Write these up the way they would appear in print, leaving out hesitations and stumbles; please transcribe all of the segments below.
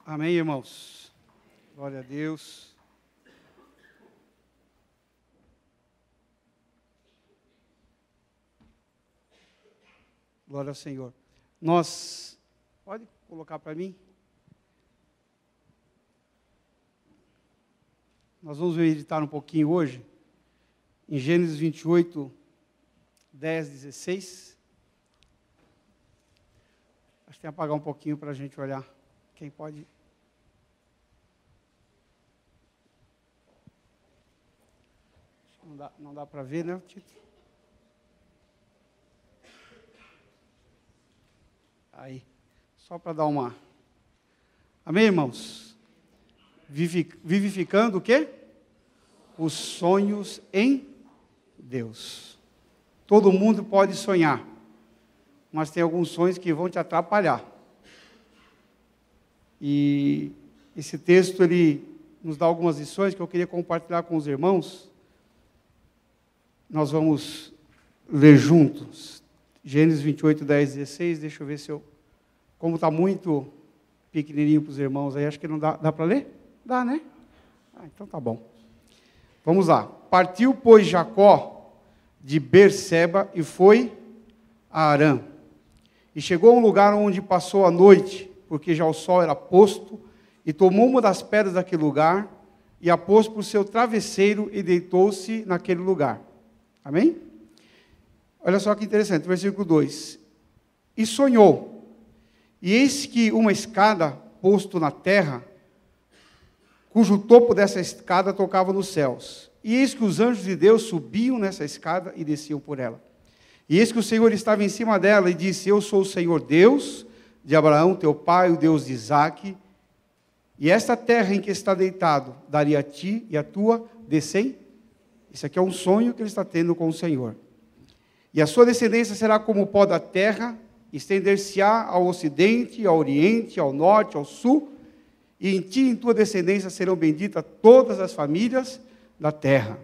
Amém, irmãos? Glória a Deus. Glória ao Senhor. Pode colocar para mim? Nós vamos meditar um pouquinho hoje, em Gênesis 28, 10, 16. Acho que tem que apagar um pouquinho para a gente olhar. Quem pode? Não dá para ver, né, Tito? Aí, só para dar uma... Amém, irmãos? Vivificando o quê? Os sonhos em Deus. Todo mundo pode sonhar, mas tem alguns sonhos que vão te atrapalhar. E esse texto, ele nos dá algumas lições que eu queria compartilhar com os irmãos. Nós vamos ler juntos. Gênesis 28, 10, 16. Deixa eu ver se eu... Como está muito pequenininho para os irmãos aí, acho que não dá para ler? Dá, né? Então tá bom. Vamos lá. Partiu, pois, Jacó de Berseba e foi a Harã. E chegou a um lugar onde passou a noite, porque já o sol era posto, e tomou uma das pedras daquele lugar, e a pôs por seu travesseiro, e deitou-se naquele lugar. Amém? Olha só que interessante, versículo 2. E sonhou, e eis que uma escada posto na terra, cujo topo dessa escada tocava nos céus. E eis que os anjos de Deus subiam nessa escada e desciam por ela. E eis que o Senhor estava em cima dela, e disse: Eu sou o Senhor Deus de Abraão, teu pai, o Deus de Isaque, e esta terra em que está deitado, daria a ti e a tua descendência. Isso aqui é um sonho que ele está tendo com o Senhor. E a sua descendência será como o pó da terra, estender-se-á ao ocidente, ao oriente, ao norte, ao sul, e em ti e em tua descendência serão benditas todas as famílias da terra.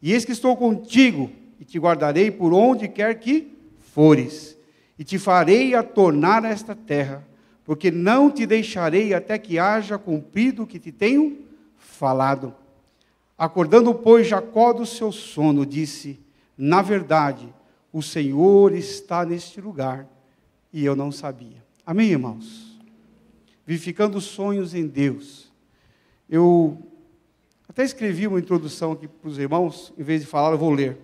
E eis que estou contigo, e te guardarei por onde quer que fores, e te farei a tornar a esta terra, porque não te deixarei até que haja cumprido o que te tenho falado. Acordando, pois, Jacó do seu sono, disse: Na verdade, o Senhor está neste lugar, e eu não sabia. Amém, irmãos? Vivificando sonhos em Deus. Eu até escrevi uma introdução aqui para os irmãos, em vez de falar, eu vou ler.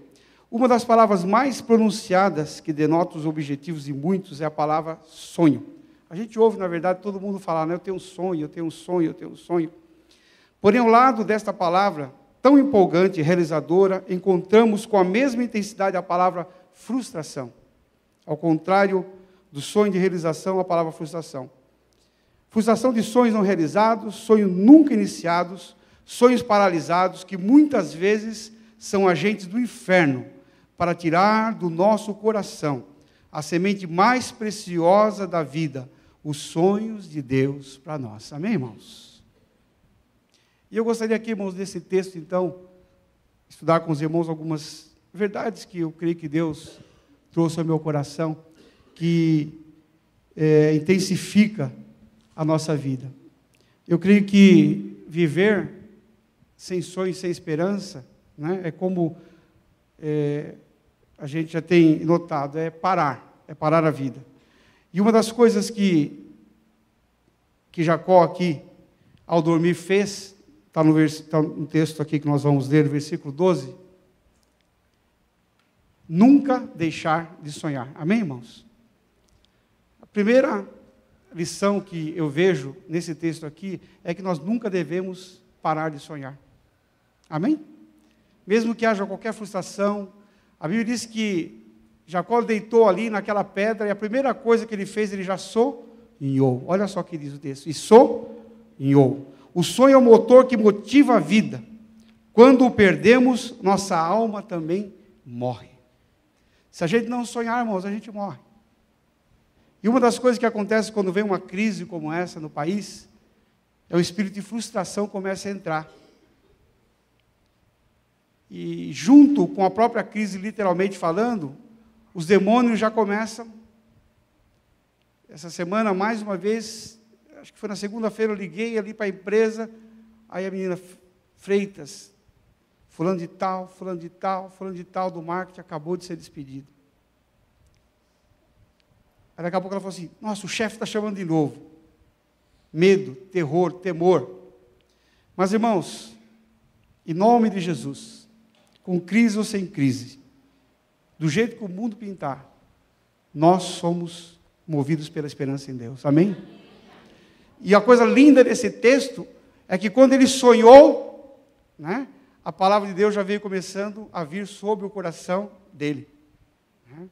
Uma das palavras mais pronunciadas que denota os objetivos de muitos é a palavra sonho. A gente ouve, na verdade, todo mundo falar, né? Eu tenho um sonho, eu tenho um sonho, eu tenho um sonho. Porém, ao lado desta palavra, tão empolgante e realizadora, encontramos com a mesma intensidade a palavra frustração. Ao contrário do sonho de realização, a palavra frustração. Frustração de sonhos não realizados, sonhos nunca iniciados, sonhos paralisados, que muitas vezes são agentes do inferno, para tirar do nosso coração a semente mais preciosa da vida, os sonhos de Deus para nós. Amém, irmãos? E eu gostaria aqui, irmãos, desse texto, então, estudar com os irmãos algumas verdades que eu creio que Deus trouxe ao meu coração, que intensifica a nossa vida. Eu creio que viver sem sonho, sem esperança, né, é como a gente já tem notado, é parar a vida. E uma das coisas que Jacó aqui, ao dormir, fez, está no texto aqui que nós vamos ler, versículo 12, nunca deixar de sonhar. Amém, irmãos? A primeira lição que eu vejo nesse texto aqui é que nós nunca devemos parar de sonhar. Amém? Mesmo que haja qualquer frustração, a Bíblia diz que Jacó deitou ali naquela pedra e a primeira coisa que ele fez, ele já sonhou. Olha só o que diz o texto. E sonhou. O sonho é o motor que motiva a vida. Quando o perdemos, nossa alma também morre. Se a gente não sonhar, irmãos, a gente morre. E uma das coisas que acontece quando vem uma crise como essa no país, é o espírito de frustração começa a entrar. E junto com a própria crise, literalmente falando, os demônios já começam. Essa semana, mais uma vez, acho que foi na segunda-feira, eu liguei ali para a empresa, aí a menina, Freitas, fulano de tal, fulano de tal, fulano de tal do marketing acabou de ser despedido. Aí daqui a pouco ela falou assim, nossa, o chefe está chamando de novo. Medo, terror, temor. Mas, irmãos, em nome de Jesus, com crise ou sem crise, do jeito que o mundo pintar, nós somos movidos pela esperança em Deus. Amém? E a coisa linda desse texto é que quando ele sonhou, né, a palavra de Deus já veio começando a vir sobre o coração dele. Né,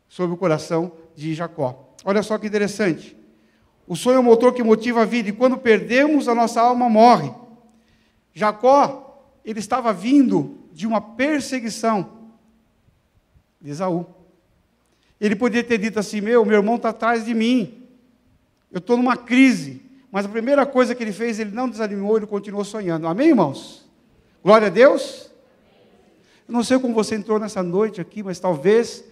sobre o coração de Jacó. Olha só que interessante. O sonho é o motor que motiva a vida, e quando perdemos, a nossa alma morre. Jacó, ele estava vindo de uma perseguição de Esaú. Ele poderia ter dito assim, meu irmão está atrás de mim, eu estou numa crise. Mas a primeira coisa que ele fez, ele não desanimou, ele continuou sonhando. Amém, irmãos? Glória a Deus. Eu não sei como você entrou nessa noite aqui, mas talvez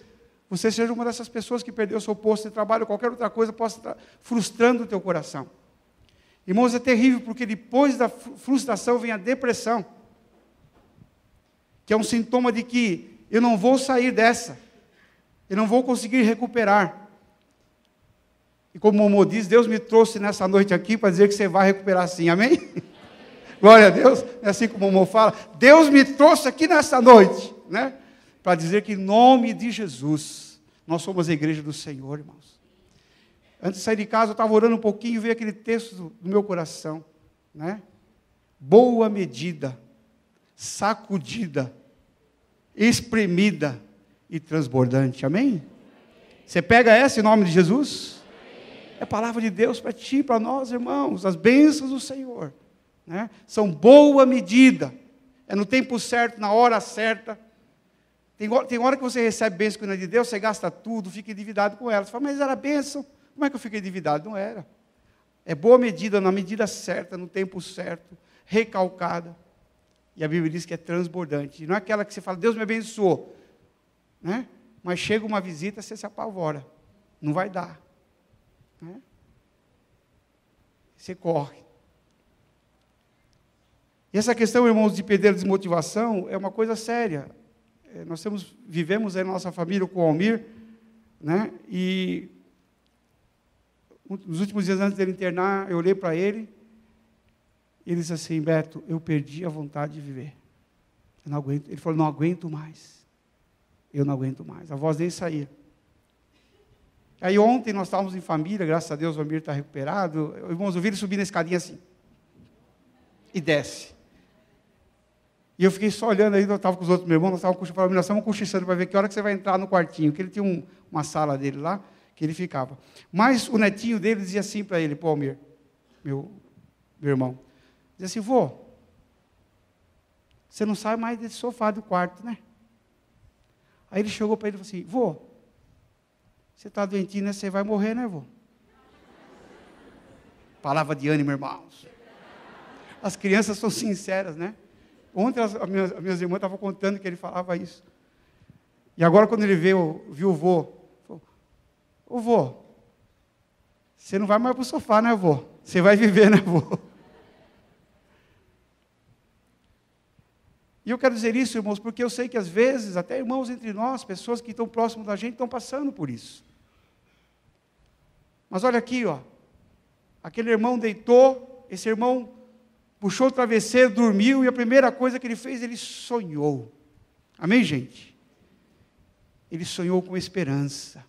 você seja uma dessas pessoas que perdeu seu posto de trabalho, qualquer outra coisa possa estar frustrando o teu coração. Irmãos, é terrível, porque depois da frustração vem a depressão, que é um sintoma de que eu não vou sair dessa, eu não vou conseguir recuperar. E como o Momô diz, Deus me trouxe nessa noite aqui para dizer que você vai recuperar sim, amém? Glória a Deus, é assim como o Momô fala, Deus me trouxe aqui nessa noite, né? Para dizer que em nome de Jesus, nós somos a igreja do Senhor, irmãos. Antes de sair de casa, eu estava orando um pouquinho e veio aquele texto do meu coração, né? Boa medida, sacudida, espremida e transbordante, amém? Você pega essa em nome de Jesus? É a palavra de Deus para ti, para nós, irmãos, as bênçãos do Senhor, né? São boa medida, é no tempo certo, na hora certa. Tem hora que você recebe bênção que não é de Deus, você gasta tudo, fica endividado com ela. Você fala, mas era bênção, como é que eu fiquei endividado? Não era. É boa medida, na medida certa, no tempo certo, recalcada. E a Bíblia diz que é transbordante. Não é aquela que você fala, Deus me abençoou, né? Mas chega uma visita, você se apavora. Não vai dar. Né? Você corre. E essa questão, irmãos, de perder a desmotivação é uma coisa séria. Nós vivemos aí na nossa família com o Almir, né? E nos últimos dias antes dele internar, eu olhei para ele, e ele disse assim, Beto, eu perdi a vontade de viver. Eu não aguento. Ele falou, não aguento mais. Eu não aguento mais. A voz dele saía. Aí ontem nós estávamos em família, graças a Deus o Almir está recuperado. Irmãos, eu vi ele subir na escadinha assim. E desce. E eu fiquei só olhando aí, eu estava com os outros meus irmãos, nós estávamos cochichando para ver que hora que você vai entrar no quartinho, que ele tinha uma sala dele lá, que ele ficava. Mas o netinho dele dizia assim para ele, pô, Almir, meu irmão, dizia assim, vô, você não sai mais desse sofá do quarto, né? Aí ele chegou para ele e falou assim, vô, você está doentinho, né? Você vai morrer, né, vô? Palavra de ânimo, irmãos. As crianças são sinceras, né? Ontem as minhas irmãs estavam contando que ele falava isso. E agora quando ele viu o vô, falou, ô vô, você não vai mais para o sofá, né, vô? Você vai viver, né, vô? E eu quero dizer isso, irmãos, porque eu sei que às vezes, até irmãos entre nós, pessoas que estão próximos da gente, estão passando por isso. Mas olha aqui, ó, aquele irmão deitou, esse irmão puxou o travesseiro, dormiu, e a primeira coisa que ele fez, ele sonhou. Amém, gente? Ele sonhou com esperança.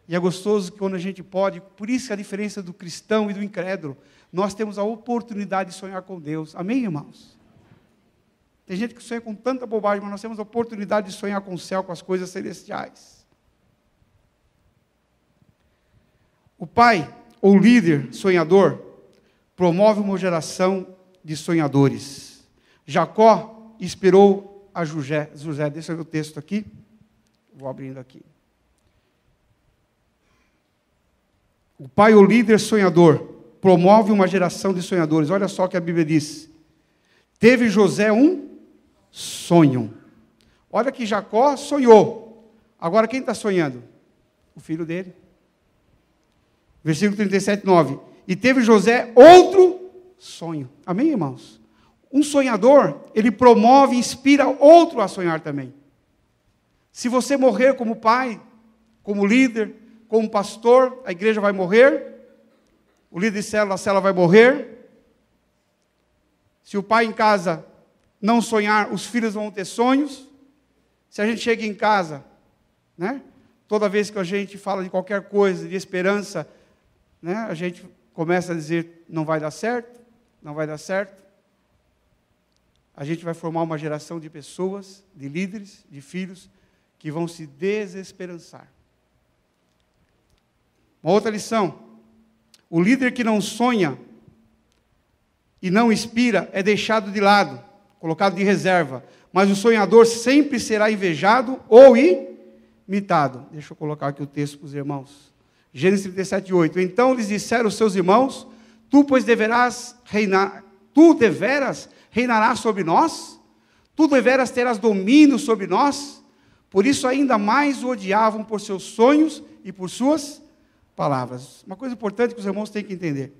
E é gostoso que quando a gente pode, por isso que a diferença do cristão e do incrédulo, nós temos a oportunidade de sonhar com Deus. Amém, irmãos? Tem gente que sonha com tanta bobagem, mas nós temos a oportunidade de sonhar com o céu, com as coisas celestiais. O pai, ou líder sonhador, promove uma geração de sonhadores. Jacó esperou a José, deixa eu ver o texto aqui, vou abrindo aqui. O pai, o líder sonhador, promove uma geração de sonhadores. Olha só o que a Bíblia diz. Teve José um sonho. Olha que Jacó sonhou. Agora quem está sonhando? O filho dele. Versículo 37, 9. E teve José outro sonho. Amém, irmãos? Um sonhador, ele promove e inspira outro a sonhar também. Se você morrer como pai, como líder, como pastor, a igreja vai morrer. O líder de célula, a célula vai morrer. Se o pai em casa não sonhar, os filhos vão ter sonhos. Se a gente chega em casa, né? Toda vez que a gente fala de qualquer coisa, de esperança, né? A gente começa a dizer, não vai dar certo, não vai dar certo. A gente vai formar uma geração de pessoas, de líderes, de filhos, que vão se desesperançar. Uma outra lição. O líder que não sonha e não inspira é deixado de lado, colocado de reserva. Mas o sonhador sempre será invejado ou imitado. Deixa eu colocar aqui o texto para os irmãos. Gênesis 37, 8. Então lhes disseram os seus irmãos, tu, pois, deverás reinar, tu deveras reinarás sobre nós? Tu deveras terás domínio sobre nós? Por isso ainda mais o odiavam por seus sonhos e por suas palavras. Uma coisa importante que os irmãos têm que entender.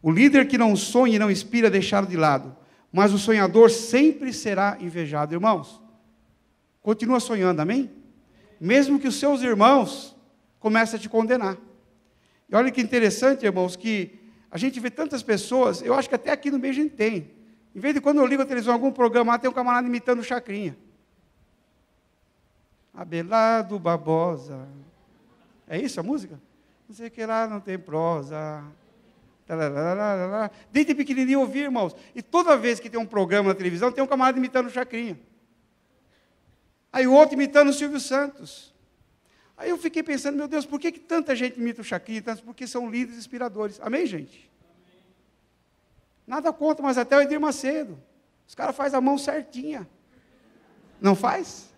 O líder que não sonha e não inspira é deixado de lado, mas o sonhador sempre será invejado. Irmãos, continua sonhando, amém? Mesmo que os seus irmãos comecem a te condenar. E olha que interessante, irmãos, que a gente vê tantas pessoas, eu acho que até aqui no meio a gente tem. Em vez de quando eu ligo a televisão, algum programa lá, tem um camarada imitando o Chacrinha. Abelardo Barbosa. É isso a música? Não sei o que lá, não tem prosa. Desde pequenininho eu ouvi, irmãos. E toda vez que tem um programa na televisão, tem um camarada imitando o Chacrinha. Aí o outro imitando o Silvio Santos. Aí eu fiquei pensando, meu Deus, por que tanta gente imita o Chacrinha? Porque são líderes inspiradores. Amém, gente? Nada contra, mas até o Edir Macedo. Os caras fazem a mão certinha. Não faz?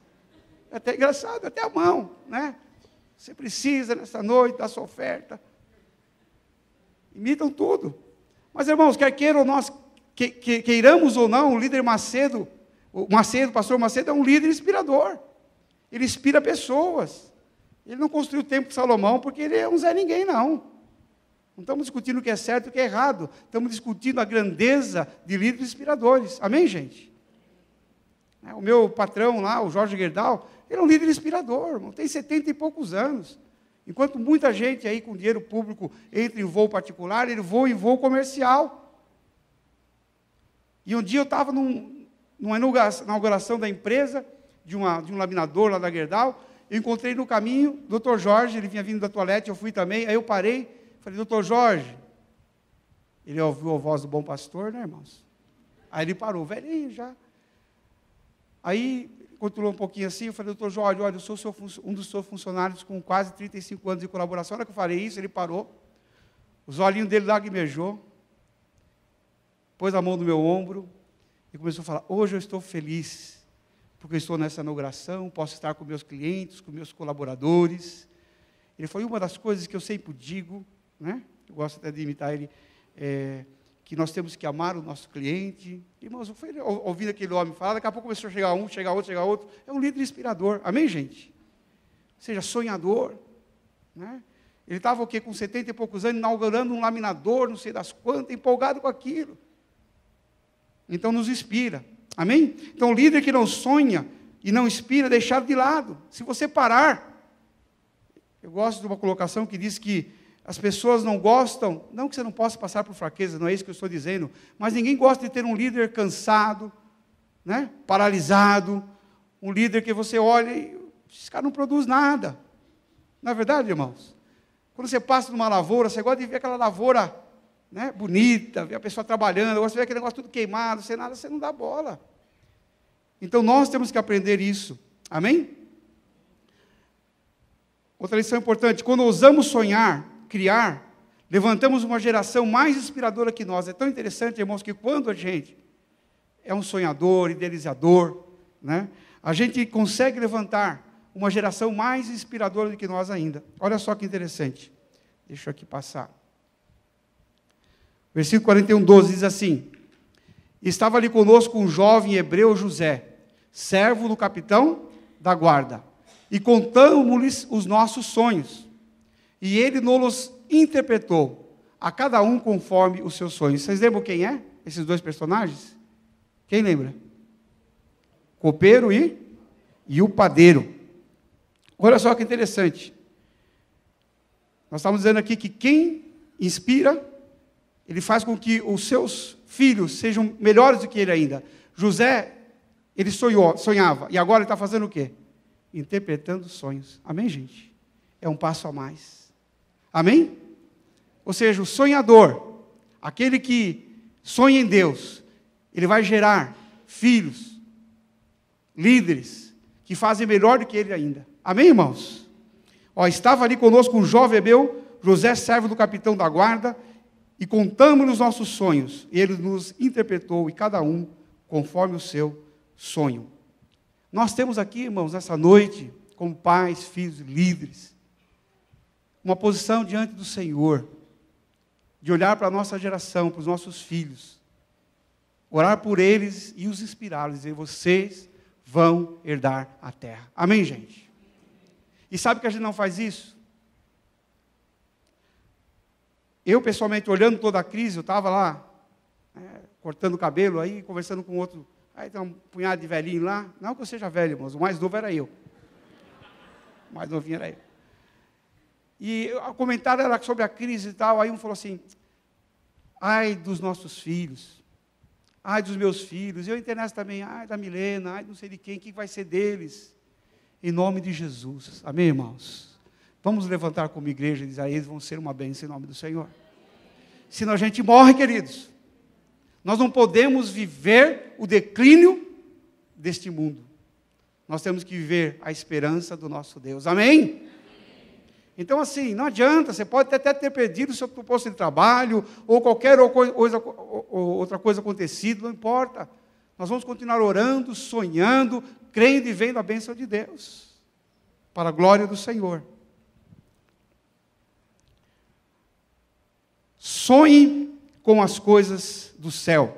É até engraçado, até a mão, né? Você precisa nessa noite da sua oferta. Imitam tudo. Mas, irmãos, quer queiram nós, queiramos ou não, o líder Macedo, o pastor Macedo é um líder inspirador. Ele inspira pessoas. Ele não construiu o templo de Salomão porque ele é um Zé Ninguém, não. Não estamos discutindo o que é certo e o que é errado. Estamos discutindo a grandeza de líderes inspiradores. Amém, gente? O meu patrão lá, o Jorge Gerdau, ele é um líder inspirador, irmão, tem 70 e poucos anos. Enquanto muita gente aí com dinheiro público entra em voo particular, ele voa em voo comercial. E um dia eu estava numa inauguração da empresa, de um laminador lá da Gerdau, eu encontrei no caminho o Dr. Jorge, ele vinha vindo da toalete, eu fui também, aí eu parei, falei, Dr. Jorge, ele ouviu a voz do bom pastor, né, irmãos? Aí ele parou, velhinho já. Aí, continuou um pouquinho assim, eu falei, doutor Jorge, olha, eu sou um dos seus funcionários com quase 35 anos de colaboração. Na hora que eu falei isso, ele parou, os olhinhos dele lagrimejou, pôs a mão no meu ombro e começou a falar, hoje eu estou feliz, porque eu estou nessa inauguração, posso estar com meus clientes, com meus colaboradores. Ele foi uma das coisas que eu sempre digo, né? Eu gosto até de imitar ele, que nós temos que amar o nosso cliente. Irmãos, eu fui ouvindo aquele homem falar, daqui a pouco começou a chegar um, chegar outro. É um líder inspirador. Amém, gente? Ou seja, sonhador. Né? Ele estava o quê? Com 70 e poucos anos, inaugurando um laminador, não sei das quantas, empolgado com aquilo. Então, nos inspira. Amém? Então, o líder que não sonha e não inspira, é deixado de lado. Se você parar, eu gosto de uma colocação que diz que as pessoas não gostam, não que você não possa passar por fraqueza, não é isso que eu estou dizendo, mas ninguém gosta de ter um líder cansado, né, paralisado, um líder que você olha e esse cara não produz nada. Não é verdade, irmãos? Quando você passa numa lavoura, você gosta de ver aquela lavoura, né, bonita, ver a pessoa trabalhando, gosta de ver aquele negócio tudo queimado, sem nada, você não dá bola. Então nós temos que aprender isso. Amém? Outra lição importante, quando ousamos sonhar, criar, levantamos uma geração mais inspiradora que nós. É tão interessante, irmãos, que quando a gente é um sonhador, idealizador, né, a gente consegue levantar uma geração mais inspiradora do que nós ainda. Olha só que interessante. Deixa eu aqui passar. Versículo 41, 12, diz assim, estava ali conosco um jovem hebreu, José, servo do capitão da guarda, e contamos-lhes os nossos sonhos, e ele nos interpretou, a cada um conforme os seus sonhos. Vocês lembram quem é? Esses dois personagens? Quem lembra? Copeiro e o padeiro. Olha só que interessante. Nós estamos dizendo aqui que quem inspira, ele faz com que os seus filhos sejam melhores do que ele ainda. José, ele sonhava, e agora ele está fazendo o quê? Interpretando sonhos. Amém, gente? É um passo a mais. Amém? Ou seja, o sonhador, aquele que sonha em Deus, ele vai gerar filhos, líderes, que fazem melhor do que ele ainda. Amém, irmãos? Estava ali conosco um jovem hebreu, José, servo do capitão da guarda, e contamos os nossos sonhos. Ele nos interpretou, e cada um conforme o seu sonho. Nós temos aqui, irmãos, nessa noite, como pais, filhos, líderes, uma posição diante do Senhor, de olhar para a nossa geração, para os nossos filhos, orar por eles e os inspirar, dizer, vocês vão herdar a terra. Amém, gente? E sabe que a gente não faz isso? Eu, pessoalmente, olhando toda a crise, eu estava lá, cortando o cabelo, aí, conversando com outro, aí tem um punhado de velhinho lá, não que eu seja velho, irmãos, o mais novo era eu. O mais novinho era eu. E o comentário era sobre a crise e tal, aí um falou assim, ai dos nossos filhos, ai dos meus filhos, eu entrei nessa também, ai da Milena, ai não sei de quem, o que vai ser deles? Em nome de Jesus, amém, irmãos? Vamos levantar como igreja e dizer, eles vão ser uma bênção em nome do Senhor. Senão a gente morre, queridos. Nós não podemos viver o declínio deste mundo. Nós temos que viver a esperança do nosso Deus, amém? Então, assim, não adianta, você pode até ter perdido o seu posto de trabalho, ou qualquer outra coisa acontecida, não importa. Nós vamos continuar orando, sonhando, crendo e vendo a bênção de Deus, para a glória do Senhor. Sonhe com as coisas do céu.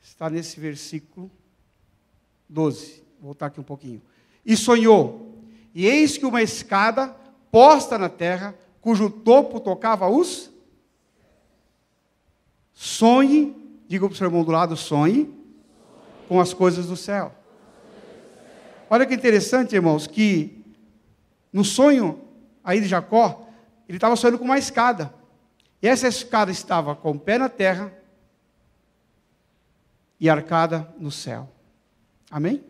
Está nesse versículo 12. Vou voltar aqui um pouquinho. E sonhou. E eis que uma escada posta na terra, cujo topo tocava os... Sonhe, diga para o seu irmão do lado, sonhe com as coisas do céu. Olha que interessante, irmãos, que no sonho aí de Jacó, ele estava sonhando com uma escada. E essa escada estava com o pé na terra e arcada no céu. Amém?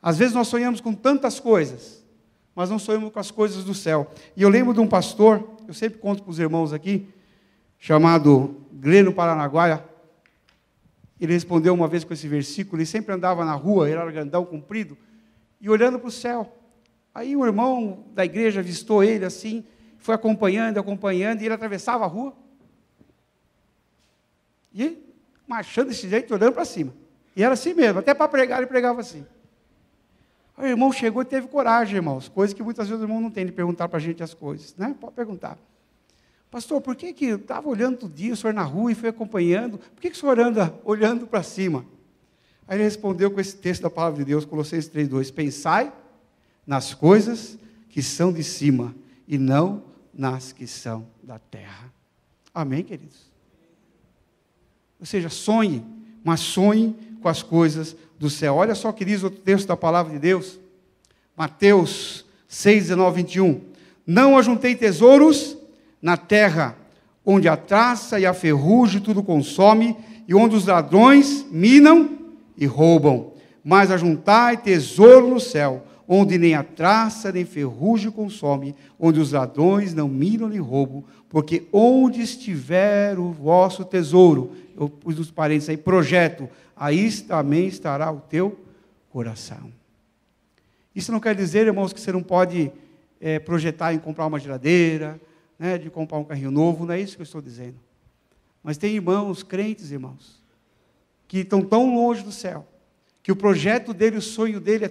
Às vezes nós sonhamos com tantas coisas, mas não sonhamos com as coisas do céu. E eu lembro de um pastor, eu sempre conto para os irmãos aqui, chamado Gleno Paranaguaia. Ele respondeu uma vez com esse versículo, ele sempre andava na rua, ele era grandão, comprido, e olhando para o céu. Aí o irmão da igreja avistou ele assim, foi acompanhando, e ele atravessava a rua, e marchando desse jeito, olhando para cima. E era assim mesmo, até para pregar, ele pregava assim. O irmão chegou e teve coragem, irmãos, coisa que muitas vezes o irmão não tem de perguntar para a gente as coisas, né? Pode perguntar. Pastor, por que eu estava olhando todo dia, o senhor na rua e foi acompanhando, por que o senhor anda olhando para cima? Aí ele respondeu com esse texto da palavra de Deus, Colossenses 3:2, pensai nas coisas que são de cima, e não nas que são da terra. Amém, queridos? Ou seja, sonhe, mas sonhe com as coisas do céu. Olha só que diz o texto da palavra de Deus, Mateus 6:19-21. Não ajuntei tesouros na terra, onde a traça e a ferrugem tudo consome, e onde os ladrões minam e roubam. Mas ajuntai tesouro no céu, onde nem a traça nem ferrugem consome, onde os ladrões não minam nem roubam, porque onde estiver o vosso tesouro, eu pus nos parênteses aí, projeto, aí também estará o teu coração. Isso não quer dizer, irmãos, que você não pode projetar em comprar uma geladeira, né, de comprar um carrinho novo, não é isso que eu estou dizendo. Mas tem irmãos, crentes, irmãos, que estão tão longe do céu, que o projeto dele, o sonho dele,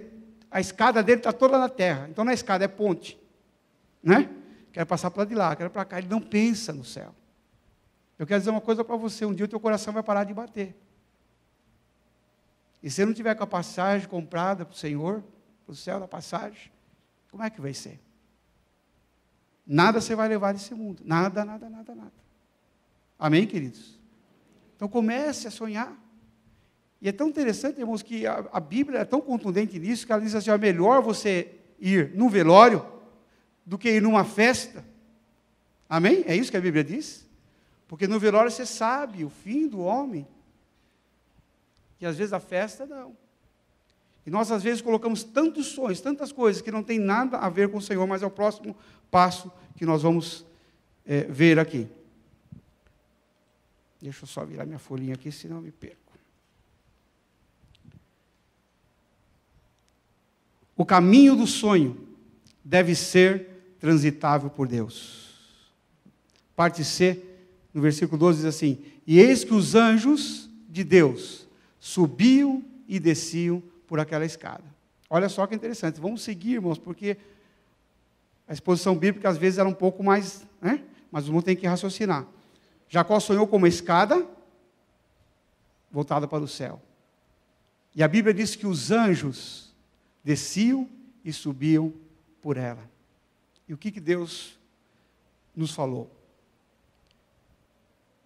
a escada dele está toda na terra. Então não é escada, é ponte. Né? Quero passar para lá de lá, quero para cá. Ele não pensa no céu. Eu quero dizer uma coisa para você, um dia o teu coração vai parar de bater. E se você não tiver com a passagem comprada para o Senhor, para o céu da passagem, como é que vai ser? Nada você vai levar desse mundo. Nada, nada, nada, nada. Amém, queridos? Então comece a sonhar. E é tão interessante, irmãos, que a Bíblia é tão contundente nisso, que ela diz assim, é melhor você ir num velório do que ir numa festa. Amém? É isso que a Bíblia diz? Porque no velório você sabe o fim do homem. E às vezes a festa não. E nós às vezes colocamos tantos sonhos, tantas coisas que não tem nada a ver com o Senhor, mas é o próximo passo que nós vamos ver aqui. Deixa eu só virar minha folhinha aqui, senão eu me perco. O caminho do sonho deve ser transitável por Deus. Parte C, no versículo 12, diz assim, e eis que os anjos de Deus subiam e desciam por aquela escada. Olha só que interessante, vamos seguir, irmãos, porque a exposição bíblica às vezes era um pouco mais, né? Mas o mundo tem que raciocinar. Jacó sonhou com uma escada voltada para o céu. E a Bíblia diz que os anjos desciam e subiam por ela. E o que Deus nos falou?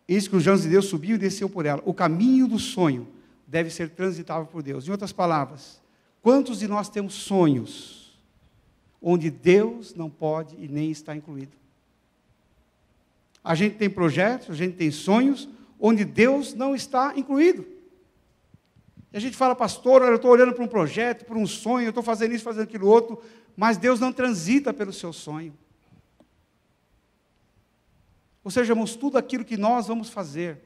Eis que os anjos de Deus subiam e desciam por ela. O caminho do sonho deve ser transitável por Deus. Em outras palavras, quantos de nós temos sonhos onde Deus não pode e nem está incluído? A gente tem projetos, a gente tem sonhos onde Deus não está incluído. E a gente fala, pastor, eu estou olhando para um projeto, para um sonho, eu estou fazendo isso, fazendo aquilo outro, mas Deus não transita pelo seu sonho. Ou seja, irmãos, tudo aquilo que nós vamos fazer,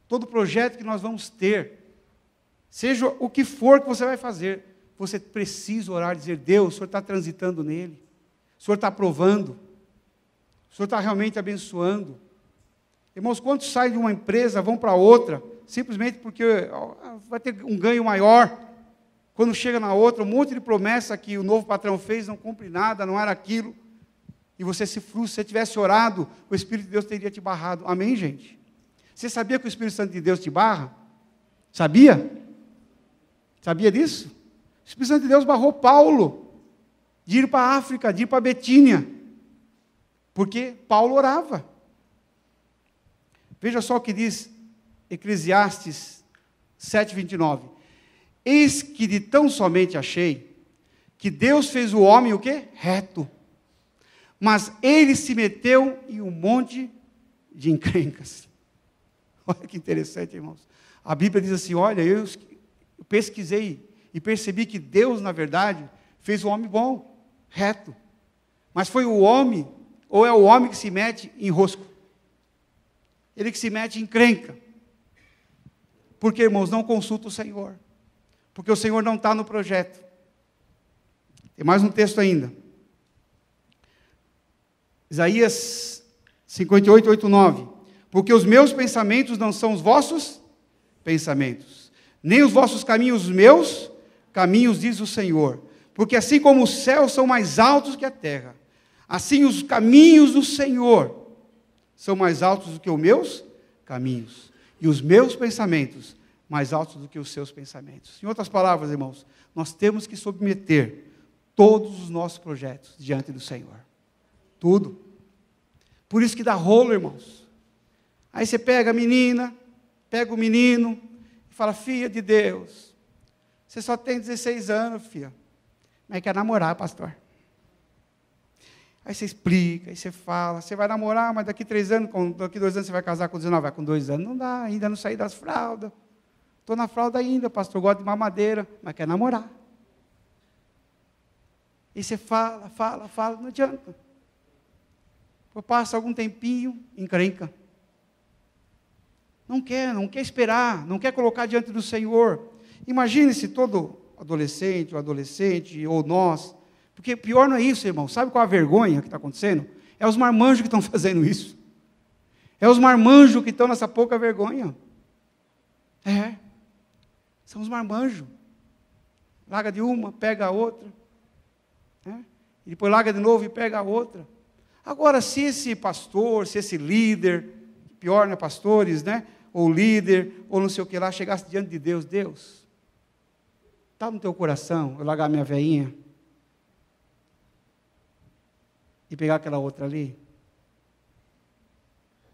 todo projeto que nós vamos ter, seja o que for que você vai fazer, você precisa orar e dizer, Deus, o Senhor está transitando nele, o Senhor está aprovando, o Senhor está realmente abençoando. Irmãos, quantos saem de uma empresa, vão para outra, simplesmente porque vai ter um ganho maior. Quando chega na outra, um monte de promessa que o novo patrão fez, não cumpre nada, não era aquilo. E você se frustra. Se você tivesse orado, o Espírito de Deus teria te barrado. Amém, gente? Você sabia que o Espírito Santo de Deus te barra? Sabia? Sabia disso? O Espírito Santo de Deus barrou Paulo de ir para a África, de ir para a Betínia. Porque Paulo orava. Veja só o que diz Eclesiastes 7:29. Eis que de tão somente achei que Deus fez o homem o quê? Reto. Mas ele se meteu em um monte de encrencas. Olha que interessante, irmãos. A Bíblia diz assim, olha, eu pesquisei e percebi que Deus, na verdade, fez o homem bom, reto. Mas foi o homem, ou é o homem que se mete em rosco. Ele que se mete em encrenca. Porque, irmãos, não consulta o Senhor. Porque o Senhor não está no projeto. Tem mais um texto ainda. Isaías 58, 8, 9. Porque os meus pensamentos não são os vossos pensamentos, nem os vossos caminhos os meus caminhos, diz o Senhor. Porque assim como os céus são mais altos que a terra, assim os caminhos do Senhor são mais altos do que os meus caminhos, e os meus pensamentos mais altos do que os seus pensamentos. Em outras palavras, irmãos, nós temos que submeter todos os nossos projetos diante do Senhor. Tudo. Por isso que dá rolo, irmãos. Aí você pega a menina, pega o menino, e fala, filha de Deus, você só tem 16 anos, filha, mas quer namorar, pastor. Aí você explica, aí você fala, você vai namorar, mas daqui 3 anos, daqui 2 anos você vai casar com 19, vai com 2 anos, não dá, ainda não saí das fraldas. Estou na fralda ainda, pastor, gosto de mamadeira, mas quer namorar. E você fala, não adianta. Passa algum tempinho, encrenca. Não quer esperar, não quer colocar diante do Senhor. Imagine-se todo adolescente, ou nós, porque pior não é isso, irmão, sabe qual a vergonha que está acontecendo? É os marmanjos que estão fazendo isso. É os marmanjos que estão nessa pouca vergonha. São os marmanjos. Larga de uma, pega a outra. E depois larga de novo e pega a outra. Agora, se esse pastor, se esse líder, pior, né, pastores, né, ou líder, ou não sei o que lá, chegasse diante de Deus, Deus, está no teu coração eu largar minha veinha? e pegar aquela outra ali?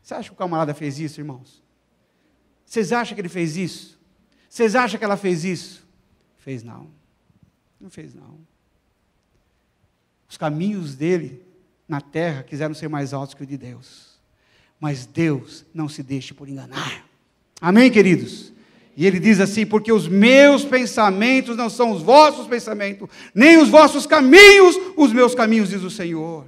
Você acha que o camarada fez isso, irmãos? Vocês acham que ele fez isso? Vocês acham que ela fez isso? Fez não. Não fez não. Os caminhos dele na terra quiseram ser mais altos que o de Deus. Mas Deus não se deixe por enganar. Amém, queridos? E ele diz assim, porque os meus pensamentos não são os vossos pensamentos, nem os vossos caminhos, os meus caminhos, diz o Senhor.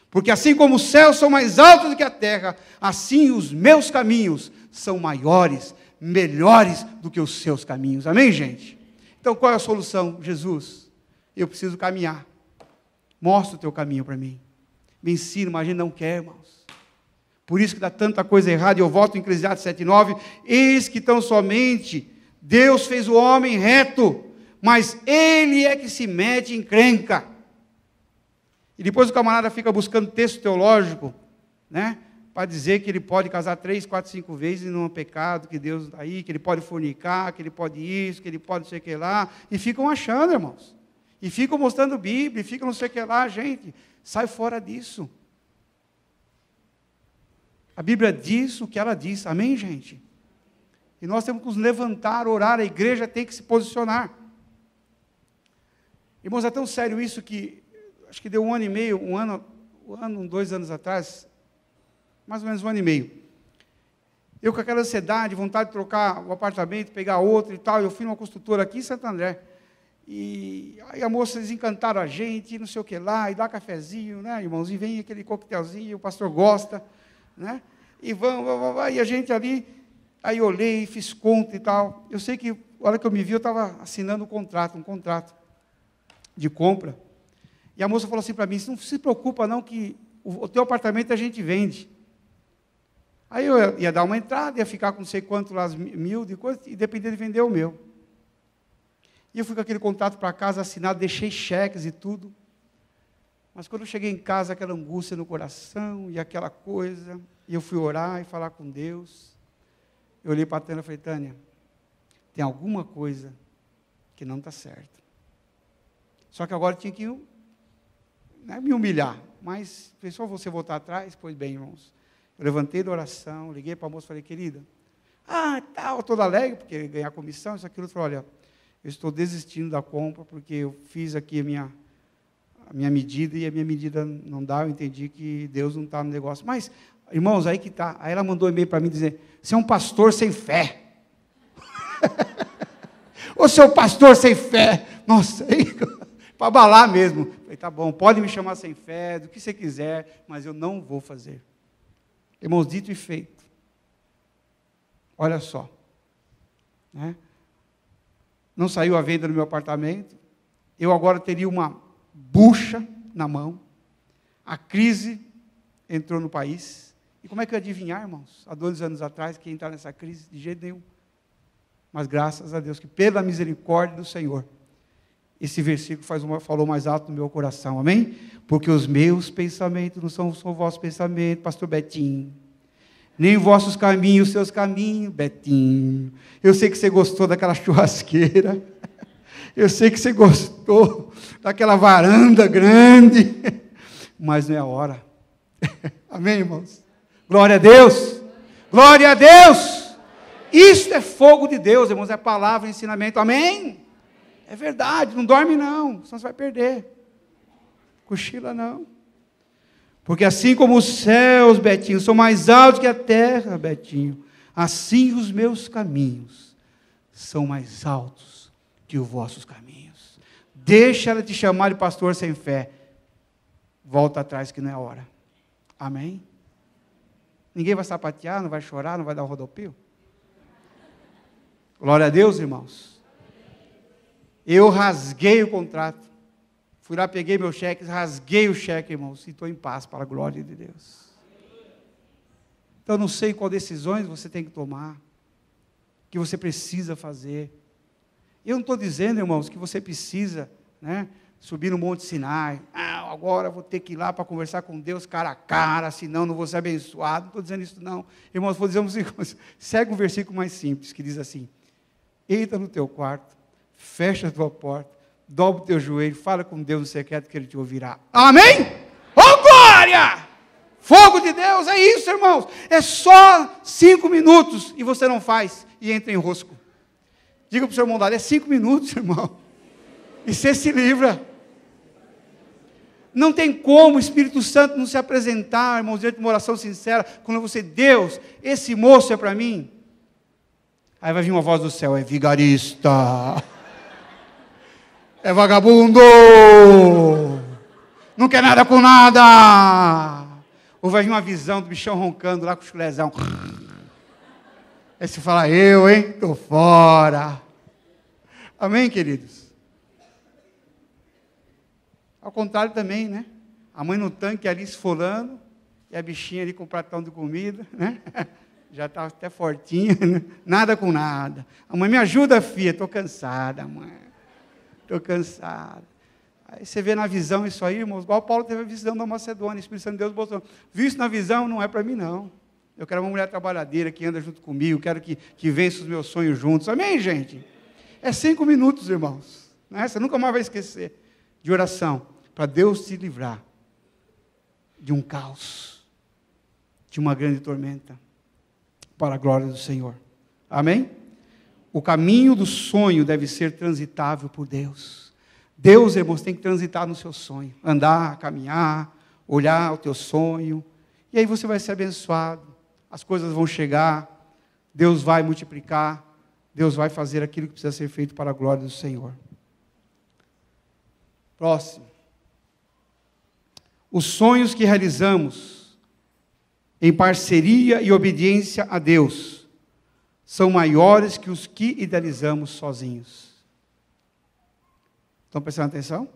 Porque assim como os céus são mais altos do que a terra, assim os meus caminhos são maiores, melhores do que os seus caminhos. Amém, gente? Então qual é a solução? Jesus, eu preciso caminhar. Mostra o teu caminho para mim. Me ensina, mas a gente não quer, irmãos. Por isso que dá tanta coisa errada, e eu volto em Eclesiastes 7:9, eis que tão somente Deus fez o homem reto, mas ele é que se mete em encrenca. E depois o camarada fica buscando texto teológico, né, para dizer que ele pode casar 3, 4, 5 vezes e não é pecado, que Deus está aí, que ele pode fornicar, que ele pode isso, que ele pode não sei o que lá, e ficam achando, irmãos. E ficam mostrando Bíblia, e ficam não sei o que lá, gente, sai fora disso. A Bíblia diz o que ela diz, amém, gente? E nós temos que nos levantar, orar, a igreja tem que se posicionar. Irmãos, é tão sério isso que, acho que deu 1 ano e meio, 2 anos atrás, mais ou menos 1 ano e meio. Eu com aquela ansiedade, vontade de trocar o apartamento, pegar outro e tal, eu fui numa construtora aqui em Santo André. E aí a moça, eles encantaram a gente, não sei o que lá, e dá cafezinho, né, irmãos? E vem aquele coquetelzinho, o pastor gosta, né? E e a gente ali, aí eu olhei, fiz conta e tal. Eu sei que, a hora que eu me vi, eu estava assinando um contrato de compra. E a moça falou assim para mim, não se preocupa não, que o teu apartamento a gente vende. Aí eu ia dar uma entrada, ia ficar com não sei quanto lá, 1.000 de coisa, e depender de vender o meu. E eu fui com aquele contrato para casa assinado, deixei cheques e tudo. Mas quando eu cheguei em casa, aquela angústia no coração, e aquela coisa, e eu fui orar e falar com Deus, eu olhei para a Tânia e falei, Tânia, tem alguma coisa que não está certa. Só que agora tinha que me humilhar, mas só você voltar atrás, pois bem, irmãos. Eu levantei da oração, liguei para a moça e falei, querida, tal, toda alegre, porque ganhar comissão, isso, aquilo, eu falei, olha, eu estou desistindo da compra, porque eu fiz aqui a minha medida, e a minha medida não dá, eu entendi que Deus não está no negócio. Mas, irmãos, aí que está. Aí ela mandou um e-mail para mim dizer, você é um pastor sem fé. Ô, seu pastor sem fé. Nossa, para abalar mesmo. Falei, tá bom, pode me chamar sem fé, do que você quiser, mas eu não vou fazer. Irmãos, dito e feito. Olha só. Né? Não saiu a venda no meu apartamento. Eu agora teria uma bucha na mão. A crise entrou no país. E como é que eu ia adivinhar, irmãos? Há 2 anos atrás, que ia entrar nessa crise? De jeito nenhum. Mas graças a Deus, que pela misericórdia do Senhor, esse versículo falou mais alto no meu coração, amém? Porque os meus pensamentos não são os vossos pensamentos, pastor Betinho. Nem os vossos caminhos, os seus caminhos, Betinho. Eu sei que você gostou daquela churrasqueira. Eu sei que você gostou daquela varanda grande. Mas não é a hora. Amém, irmãos? Glória a Deus. Glória a Deus. Isto é fogo de Deus, irmãos. É palavra, ensinamento. Amém? É verdade. Não dorme não, senão você vai perder. Cochila não. Porque assim como os céus, Betinho, são mais altos que a terra, Betinho, assim os meus caminhos são mais altos que os vossos caminhos. Deixa ela te chamar de pastor sem fé. Volta atrás que não é hora. Amém? Ninguém vai sapatear, não vai chorar, não vai dar um rodopio? Glória a Deus, irmãos. Eu rasguei o contrato. Fui lá, peguei meu cheque, rasguei o cheque, irmãos, e estou em paz para a glória de Deus. Então, não sei qual decisões você tem que tomar, que você precisa fazer. Eu não estou dizendo, irmãos, que você precisa, subir no Monte Sinai. Agora vou ter que ir lá para conversar com Deus cara a cara, senão não vou ser abençoado. Não estou dizendo isso, não. Irmãos, vou dizer um segundo. Segue um versículo mais simples, que diz assim, entra no teu quarto, fecha a tua porta, dobra o teu joelho, fala com Deus no secreto que Ele te ouvirá. Amém? Oh, glória! glória! Fogo de Deus, é isso, irmãos. É só 5 minutos e você não faz e entra em rosco. Diga para o seu irmão, é 5 minutos, irmão. E você se livra. Não tem como o Espírito Santo não se apresentar, irmãos, diante de uma oração sincera, quando você, Deus, esse moço é para mim. Aí vai vir uma voz do céu, é vigarista, é vagabundo, não quer nada com nada. Ou vai vir uma visão do bichão roncando lá com o chulézão. Aí você fala, eu, hein, estou fora. Amém, queridos? Ao contrário também, né? A mãe no tanque ali esfolando, e a bichinha ali com o pratão de comida, né? Já está até fortinha, né? Nada com nada. A mãe, me ajuda, filha, estou cansada, mãe. Estou cansada. Aí você vê na visão isso aí, irmãos, igual Paulo teve a visão da Macedônia, o Espírito Santo de Deus mostrou. Viu isso na visão? Não é para mim, não. Eu quero uma mulher trabalhadeira que anda junto comigo, quero que vença os meus sonhos juntos. Amém, gente? É 5 minutos, irmãos. Né? Você nunca mais vai esquecer de oração, para Deus te livrar de um caos, de uma grande tormenta, para a glória do Senhor. Amém? O caminho do sonho deve ser transitável por Deus. Deus, irmãos, tem que transitar no seu sonho. Andar, caminhar, olhar o teu sonho. E aí você vai ser abençoado. As coisas vão chegar. Deus vai multiplicar. Deus vai fazer aquilo que precisa ser feito para a glória do Senhor. Próximo. Os sonhos que realizamos em parceria e obediência a Deus são maiores que os que idealizamos sozinhos. Estão prestando atenção?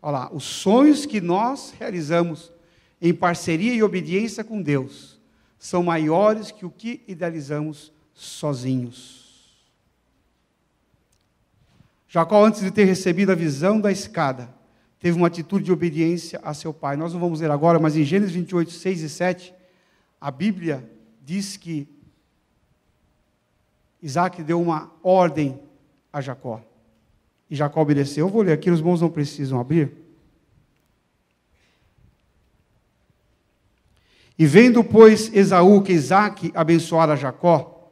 Olha lá, os sonhos que nós realizamos em parceria e obediência com Deus são maiores que o que idealizamos sozinhos. Jacó, antes de ter recebido a visão da escada, teve uma atitude de obediência a seu pai. Nós não vamos ler agora, mas em Gênesis 28, 6 e 7, a Bíblia diz que Isaac deu uma ordem a Jacó. E Jacó obedeceu. Eu vou ler aqui, os irmãos não precisam abrir. E vendo, pois, Esaú que Isaac abençoara Jacó,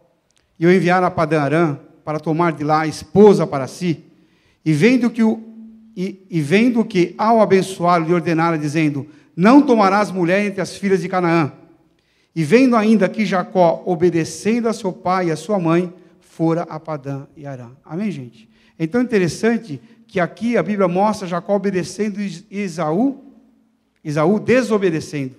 e o enviara a Padã-Arã, para tomar de lá a esposa para si, e vendo que ao abençoá-lo lhe ordenara, dizendo, não tomarás mulher entre as filhas de Canaã. E vendo ainda que Jacó, obedecendo a seu pai e a sua mãe, fora a Padã e Arã. Amém, gente? Então é interessante que aqui a Bíblia mostra Jacó obedecendo e Esaú desobedecendo.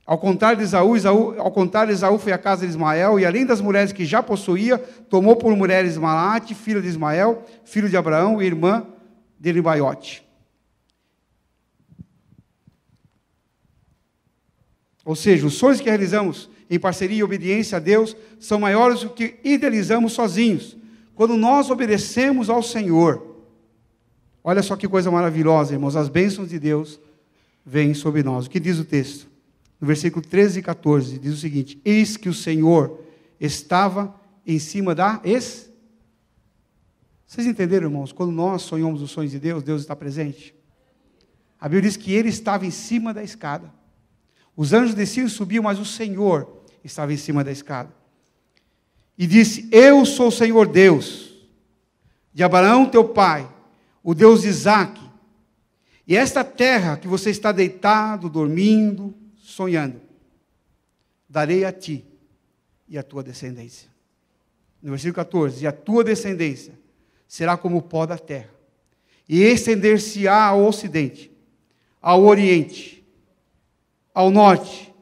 Ao contrário de Esaú foi à casa de Ismael, e além das mulheres que já possuía, tomou por mulheres Malate, filha de Ismael, filho de Abraão, e irmã de Nebaiote. Ou seja, os sonhos que realizamos em parceria e obediência a Deus são maiores do que idealizamos sozinhos. Quando nós obedecemos ao Senhor, olha só que coisa maravilhosa, irmãos, as bênçãos de Deus vêm sobre nós. O que diz o texto? No versículo 13 e 14, diz o seguinte, eis que o Senhor estava em cima da Vocês entenderam, irmãos? Quando nós sonhamos os sonhos de Deus, Deus está presente. A Bíblia diz que Ele estava em cima da escada. Os anjos desciam e subiam, mas o Senhor estava em cima da escada. E disse, eu sou o Senhor Deus, de Abraão teu pai, o Deus de Isaque. E esta terra que você está deitado, dormindo, sonhando, darei a ti e a tua descendência. No versículo 14, e a tua descendência será como o pó da terra, e estender-se-á ao ocidente, ao oriente, ao norte,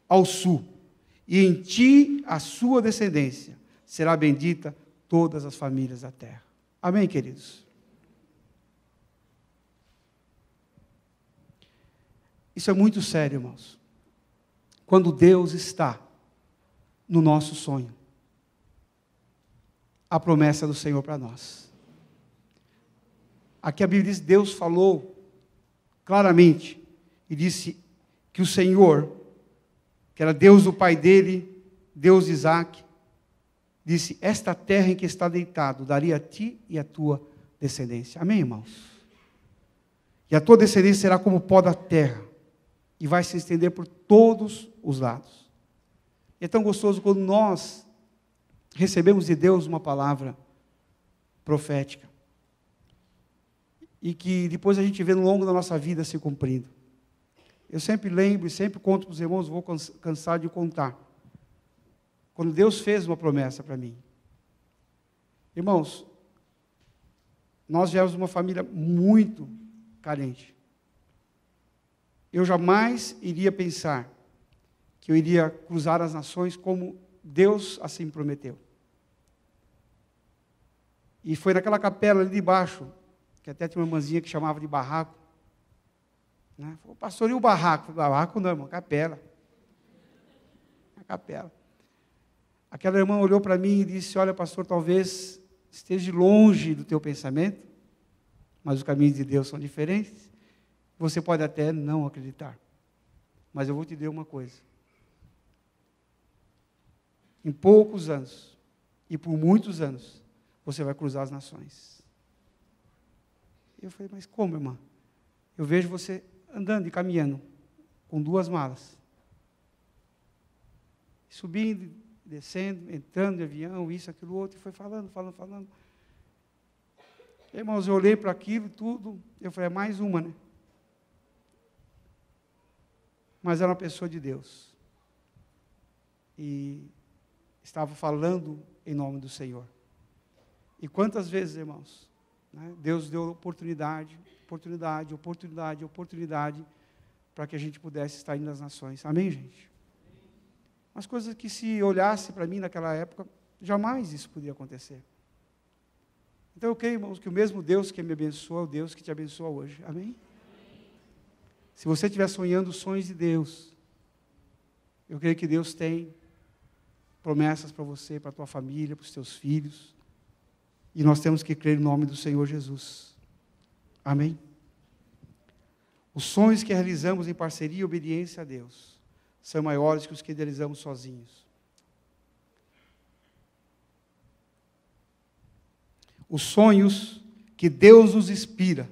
ao sul, e em ti a sua descendência será bendita todas as famílias da terra. Amém, queridos? Isso é muito sério, irmãos. Quando Deus está no nosso sonho, a promessa do Senhor para nós. Aqui a Bíblia diz, Deus falou claramente, e disse que o Senhor, que era Deus do pai dele, Deus de Isaque, disse, esta terra em que está deitado, daria a ti e a tua descendência. Amém, irmãos? E a tua descendência será como o pó da terra, e vai se estender por todos os lados. É tão gostoso quando nós recebemos de Deus uma palavra profética e que depois a gente vê no longo da nossa vida se cumprindo. Eu sempre lembro e sempre conto para os irmãos, vou cansar de contar. Quando Deus fez uma promessa para mim. Irmãos, nós viemos de uma família muito carente. Eu jamais iria pensar que eu iria cruzar as nações como Deus assim prometeu. E foi naquela capela ali de baixo, que até tinha uma irmãzinha que chamava de barraco. Né? Falei, pastor, e o barraco? Falei, barraco não, irmão, capela. A capela. Aquela irmã olhou para mim e disse, olha, pastor, talvez esteja longe do teu pensamento, mas os caminhos de Deus são diferentes. Você pode até não acreditar, mas eu vou te dizer uma coisa. Em poucos anos, e por muitos anos, você vai cruzar as nações. Eu falei, mas como, irmã? Eu vejo você andando e caminhando, com 2 malas. Subindo, descendo, entrando de avião, isso, aquilo, outro, e foi falando. Irmãos, eu olhei para aquilo tudo, eu falei, é mais uma, né? Mas era uma pessoa de Deus. E estava falando em nome do Senhor. E quantas vezes, irmãos, né, Deus deu oportunidade, para que a gente pudesse estar indo nas nações. Amém, gente? Umas coisas que, se olhasse para mim naquela época, jamais isso podia acontecer. Então eu creio, irmãos, que o mesmo Deus que me abençoa é o Deus que te abençoa hoje. Amém? Se você estiver sonhando os sonhos de Deus, eu creio que Deus tem promessas para você, para a tua família, para os teus filhos. E nós temos que crer no nome do Senhor Jesus. Amém? Os sonhos que realizamos em parceria e obediência a Deus são maiores que os que realizamos sozinhos. Os sonhos que Deus nos inspira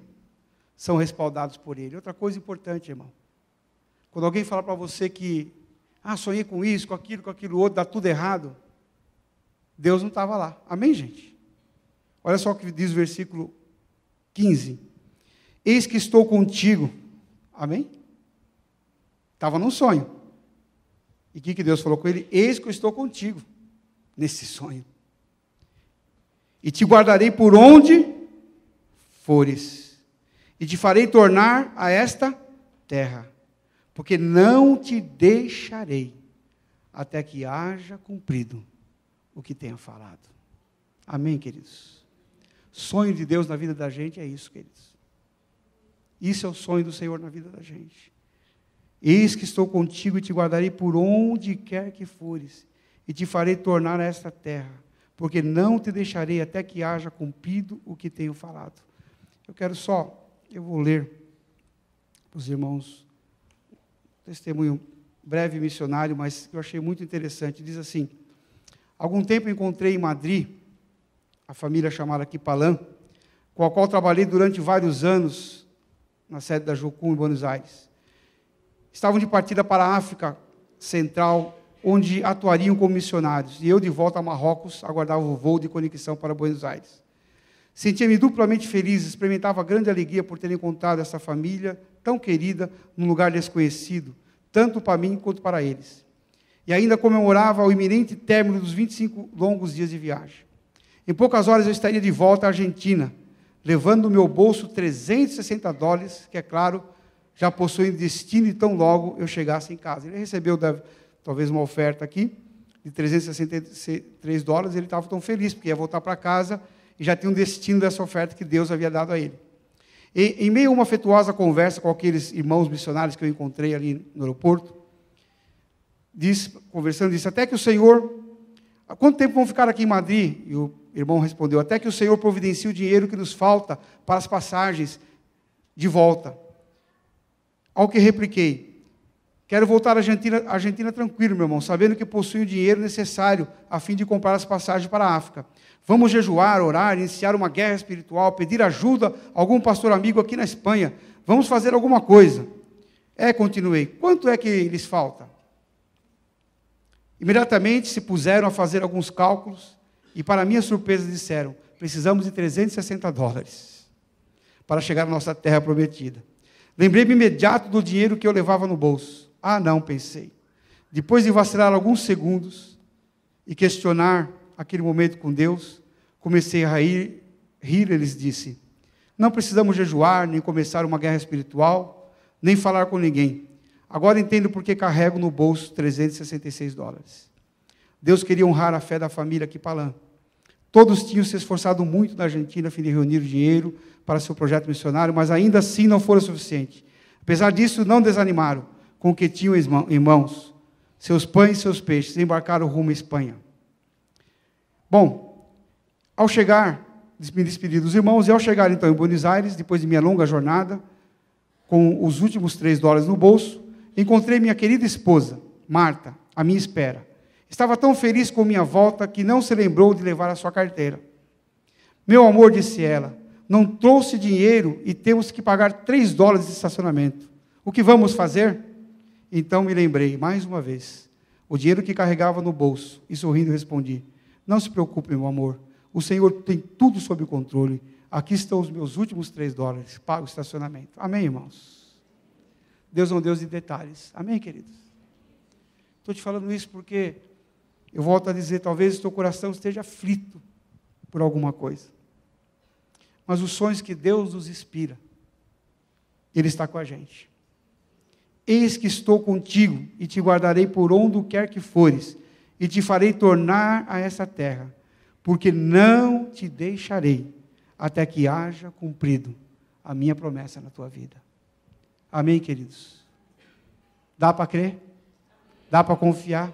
são respaldados por Ele. Outra coisa importante, irmão. Quando alguém fala para você que, sonhei com isso, com aquilo outro, dá tudo errado, Deus não estava lá. Amém, gente? Olha só o que diz o versículo 15. Eis que estou contigo. Amém? Estava num sonho. E o que Deus falou com ele? Eis que eu estou contigo nesse sonho. E te guardarei por onde fores. E te farei tornar a esta terra. Porque não te deixarei até que haja cumprido o que tenha falado. Amém, queridos? Sonho de Deus na vida da gente é isso, queridos. Isso é o sonho do Senhor na vida da gente. Eis que estou contigo e te guardarei por onde quer que fores, e te farei tornar a esta terra, porque não te deixarei até que haja cumprido o que tenho falado. Eu vou ler para os irmãos um testemunho breve missionário, mas que eu achei muito interessante. Diz assim: algum tempo encontrei em Madrid a família chamada Quipalã, com a qual trabalhei durante vários anos na sede da Jocum em Buenos Aires. Estavam de partida para a África Central, onde atuariam como missionários, e eu, de volta a Marrocos, aguardava o voo de conexão para Buenos Aires. Sentia-me duplamente feliz, experimentava grande alegria por ter encontrado essa família tão querida num lugar desconhecido, tanto para mim quanto para eles. E ainda comemorava o iminente término dos 25 longos dias de viagem. Em poucas horas eu estaria de volta à Argentina, levando no meu bolso $360, que, é claro, já possuem destino e tão logo eu chegasse em casa. Ele recebeu talvez uma oferta aqui de $363, ele estava tão feliz, porque ia voltar para casa e já tinha um destino dessa oferta que Deus havia dado a ele. E, em meio a uma afetuosa conversa com aqueles irmãos missionários que eu encontrei ali no aeroporto, disse, até que o Senhor... Há quanto tempo vão ficar aqui em Madrid? E o irmão respondeu, até que o Senhor providencie o dinheiro que nos falta para as passagens de volta. Ao que repliquei, quero voltar à Argentina tranquilo, meu irmão, sabendo que possuo o dinheiro necessário a fim de comprar as passagens para a África. Vamos jejuar, orar, iniciar uma guerra espiritual, pedir ajuda a algum pastor amigo aqui na Espanha. Vamos fazer alguma coisa. Continuei. Quanto é que lhes falta? Imediatamente se puseram a fazer alguns cálculos e, para minha surpresa, disseram: precisamos de $360 para chegar à nossa terra prometida. Lembrei-me imediato do dinheiro que eu levava no bolso. Não, pensei. Depois de vacilar alguns segundos e questionar aquele momento com Deus, comecei a rir, eles disse: não precisamos jejuar, nem começar uma guerra espiritual, nem falar com ninguém. Agora entendo por que carrego no bolso $366. Deus queria honrar a fé da família Quipalã. Todos tinham se esforçado muito na Argentina a fim de reunir dinheiro para seu projeto missionário, mas ainda assim não foi suficiente. Apesar disso, não desanimaram com o que tinham em mãos, seus pães e seus peixes, e embarcaram rumo à Espanha. Bom, ao chegar, me despedi dos irmãos, e ao chegar então em Buenos Aires, depois de minha longa jornada, com os últimos $3 no bolso, encontrei minha querida esposa, Marta, à minha espera. Estava tão feliz com minha volta que não se lembrou de levar a sua carteira. Meu amor, disse ela, não trouxe dinheiro e temos que pagar $3 de estacionamento. O que vamos fazer? Então me lembrei, mais uma vez, o dinheiro que carregava no bolso, e sorrindo respondi: não se preocupe, meu amor, o Senhor tem tudo sob controle. Aqui estão os meus últimos $3, pago o estacionamento. Amém, irmãos? Deus é um Deus de detalhes. Amém, queridos? Estou te falando isso porque eu volto a dizer, talvez o teu coração esteja aflito por alguma coisa. Mas os sonhos que Deus nos inspira, Ele está com a gente. Eis que estou contigo e te guardarei por onde quer que fores, e te farei tornar a essa terra, porque não te deixarei até que haja cumprido a minha promessa na tua vida. Amém, queridos? Dá para crer? Dá para confiar?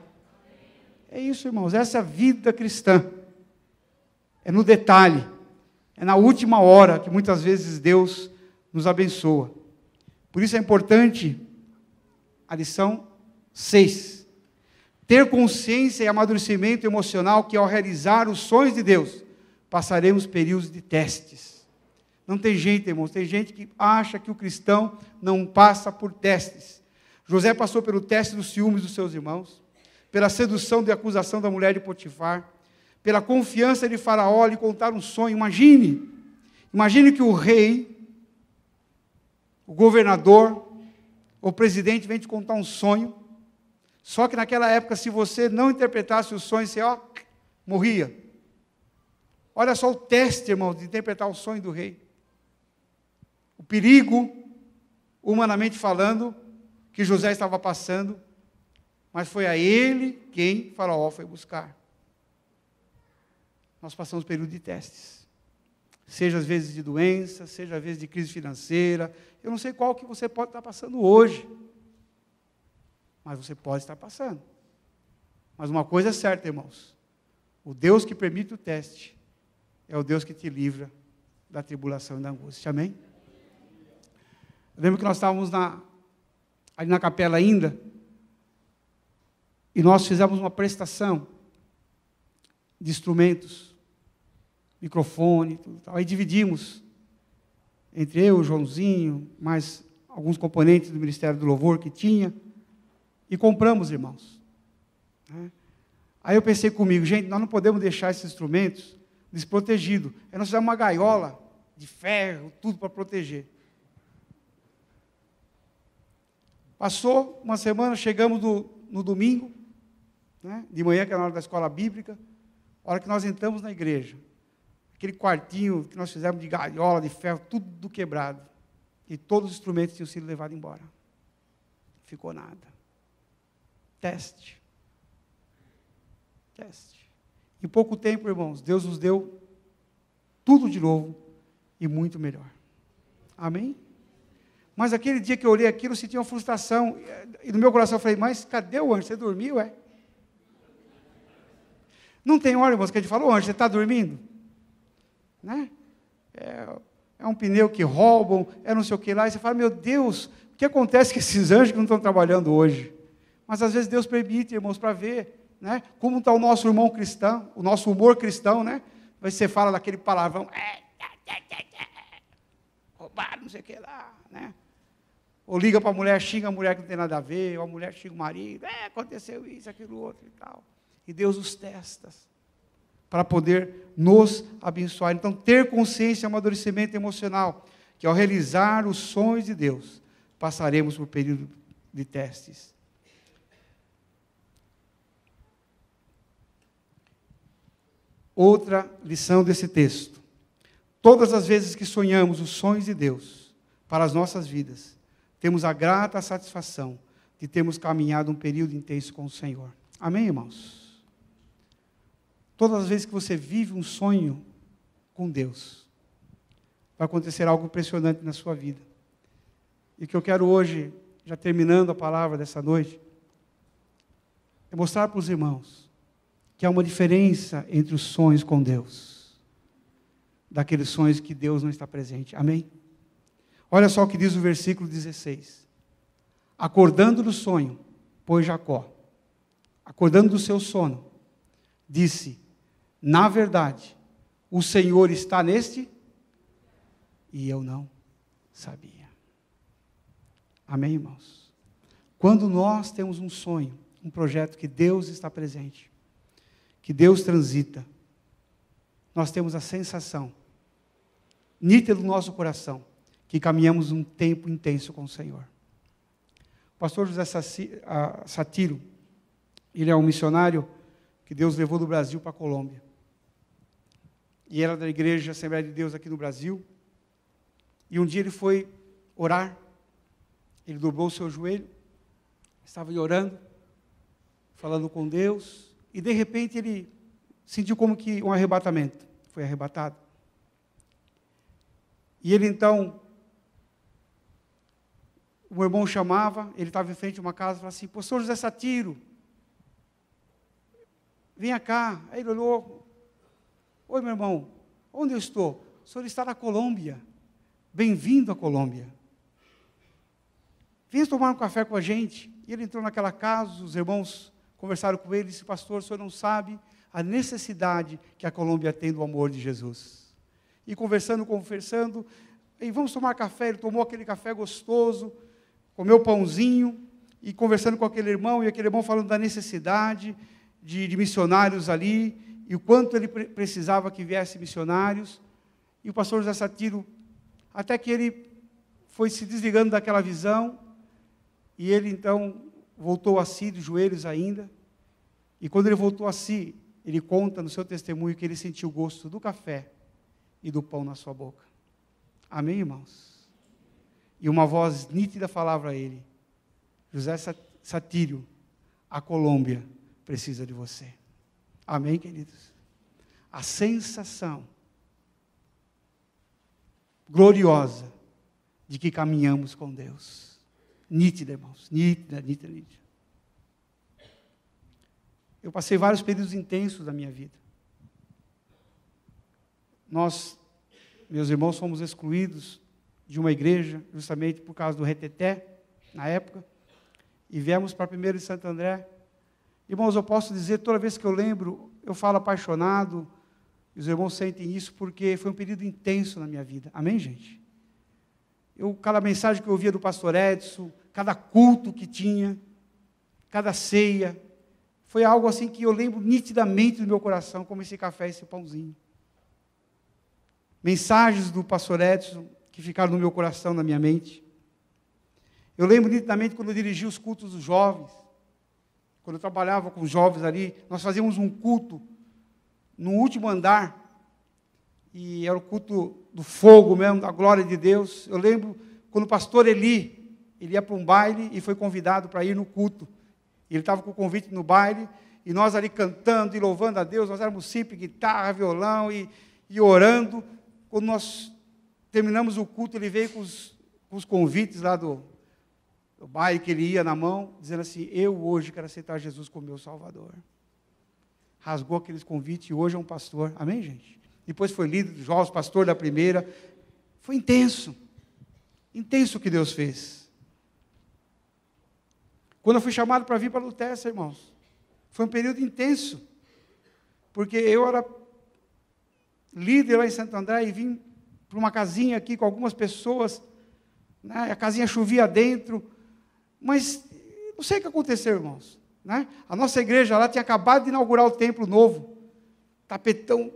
É isso, irmãos, essa vida cristã é no detalhe, é na última hora que muitas vezes Deus nos abençoa. Por isso é importante a lição 6. Ter consciência e amadurecimento emocional que ao realizar os sonhos de Deus, passaremos períodos de testes. Não tem jeito, irmãos, tem gente que acha que o cristão não passa por testes. José passou pelo teste dos ciúmes dos seus irmãos, pela sedução e acusação da mulher de Potifar, pela confiança de Faraó lhe contar um sonho. Imagine que o rei, o governador, o presidente vem te contar um sonho, só que naquela época, se você não interpretasse o sonho, você morria. Olha só o teste, irmão, de interpretar o sonho do rei. O perigo, humanamente falando, que José estava passando, mas foi a ele quem Faraó foi buscar. Nós passamos período de testes. Seja às vezes de doença, seja às vezes de crise financeira. Eu não sei qual que você pode estar passando hoje, mas você pode estar passando. Mas uma coisa é certa, irmãos. O Deus que permite o teste é o Deus que te livra da tribulação e da angústia. Amém? Eu lembro que nós estávamos ali na capela ainda, e nós fizemos uma prestação de instrumentos, microfone, tudo tal. Aí dividimos entre eu, o Joãozinho, mais alguns componentes do Ministério do Louvor que tinha, e compramos, irmãos. Aí eu pensei comigo, gente, nós não podemos deixar esses instrumentos desprotegidos. Aí nós fizemos uma gaiola de ferro, tudo para proteger. Passou uma semana, chegamos no domingo, de manhã, que era na hora da escola bíblica, a hora que nós entramos na igreja, aquele quartinho que nós fizemos de gaiola, de ferro, tudo quebrado, e todos os instrumentos tinham sido levados embora. Não ficou nada. Teste. Em pouco tempo, irmãos, Deus nos deu tudo de novo e muito melhor. Amém? Mas aquele dia que eu olhei aquilo, eu senti uma frustração. E no meu coração eu falei, mas cadê o anjo? Você dormiu, é? Não tem hora, irmãos, que a gente fala, anjo, você está dormindo? Né? É um pneu que roubam, é não sei o que lá. E você fala, meu Deus, o que acontece com esses anjos que não estão trabalhando hoje? Mas às vezes Deus permite, irmãos, para ver, né, como está o nosso irmão cristão, o nosso humor cristão, né? Você fala daquele palavrão, roubaram, não sei o que lá, né? Ou liga para a mulher, xinga a mulher que não tem nada a ver, ou a mulher xinga o marido, aconteceu isso, aquilo, outro e tal. E Deus os testa para poder nos abençoar. Então, ter consciência é um amadurecimento emocional, que ao realizar os sonhos de Deus, passaremos por período de testes. Outra lição desse texto. Todas as vezes que sonhamos os sonhos de Deus para as nossas vidas, temos a grata satisfação de termos caminhado um período intenso com o Senhor. Amém, irmãos? Todas as vezes que você vive um sonho com Deus, vai acontecer algo impressionante na sua vida. E o que eu quero hoje, já terminando a palavra dessa noite, é mostrar para os irmãos que há uma diferença entre os sonhos com Deus, daqueles sonhos que Deus não está presente. Amém? Olha só o que diz o versículo 16. Acordando do sonho, pois Jacó, acordando do seu sono, disse: na verdade, o Senhor está neste, e eu não sabia. Amém, irmãos? Quando nós temos um sonho, um projeto que Deus está presente, que Deus transita, nós temos a sensação nítida do nosso coração que caminhamos um tempo intenso com o Senhor. O pastor José Satiro, ele é um missionário que Deus levou do Brasil para a Colômbia. E era da igreja Assembleia de Deus aqui no Brasil. E um dia ele foi orar, ele dobrou o seu joelho, estava orando, falando com Deus, e de repente ele sentiu como que um arrebatamento, foi arrebatado. E ele então, o irmão chamava, ele estava em frente de uma casa e falava assim: pastor José Satiro, venha cá. Aí ele olhou: oi, meu irmão, onde eu estou? O senhor está na Colômbia, bem-vindo à Colômbia. Venha tomar um café com a gente. E ele entrou naquela casa, os irmãos conversaram com ele e disse: pastor, o senhor não sabe a necessidade que a Colômbia tem do amor de Jesus. E conversando, e vamos tomar café. Ele tomou aquele café gostoso, comeu pãozinho, e conversando com aquele irmão, e aquele irmão falando da necessidade de missionários ali, e o quanto ele precisava que viesse missionários. E o pastor José Satiro, até que ele foi se desligando daquela visão, e ele então voltou a si, de joelhos ainda, e quando ele voltou a si, ele conta no seu testemunho que ele sentiu o gosto do café e do pão na sua boca. Amém, irmãos? E uma voz nítida falava a ele: José Satiro, a Colômbia precisa de você. Amém, queridos? A sensação gloriosa de que caminhamos com Deus. Nítida, irmãos, nítida. Eu passei vários períodos intensos da minha vida. Nós, meus irmãos, fomos excluídos de uma igreja, justamente por causa do reteté, na época, e viemos para 1º de Santo André. Irmãos, eu posso dizer, toda vez que eu lembro, eu falo apaixonado, e os irmãos sentem isso, porque foi um período intenso na minha vida. Amém, gente? Cada mensagem que eu ouvia do pastor Edson, cada culto que tinha, cada ceia, foi algo assim que eu lembro nitidamente do meu coração, como esse café e esse pãozinho. Mensagens do pastor Edson que ficaram no meu coração, na minha mente. Eu lembro nitidamente quando eu dirigia os cultos dos jovens, quando eu trabalhava com os jovens ali, nós fazíamos um culto no último andar, e era o culto do fogo mesmo, da glória de Deus. Eu lembro quando o pastor Eli, ele ia para um baile e foi convidado para ir no culto. Ele estava com o convite no baile, e nós ali cantando e louvando a Deus, nós éramos simples, guitarra, violão e orando. Quando nós terminamos o culto, ele veio com os convites lá do baile que ele ia na mão, dizendo assim: eu hoje quero aceitar Jesus como meu Salvador. Rasgou aqueles convites e hoje é um pastor. Amém, gente? Depois foi líder dos jovens, pastor da primeira. Foi intenso. Intenso o que Deus fez. Quando eu fui chamado para vir para Luterça, irmãos, foi um período intenso. Porque eu era líder lá em Santo André e vim para uma casinha aqui com algumas pessoas né? A casinha chovia dentro, mas não sei o que aconteceu, irmãos, né? A nossa igreja lá tinha acabado de inaugurar o templo novo, tapetão,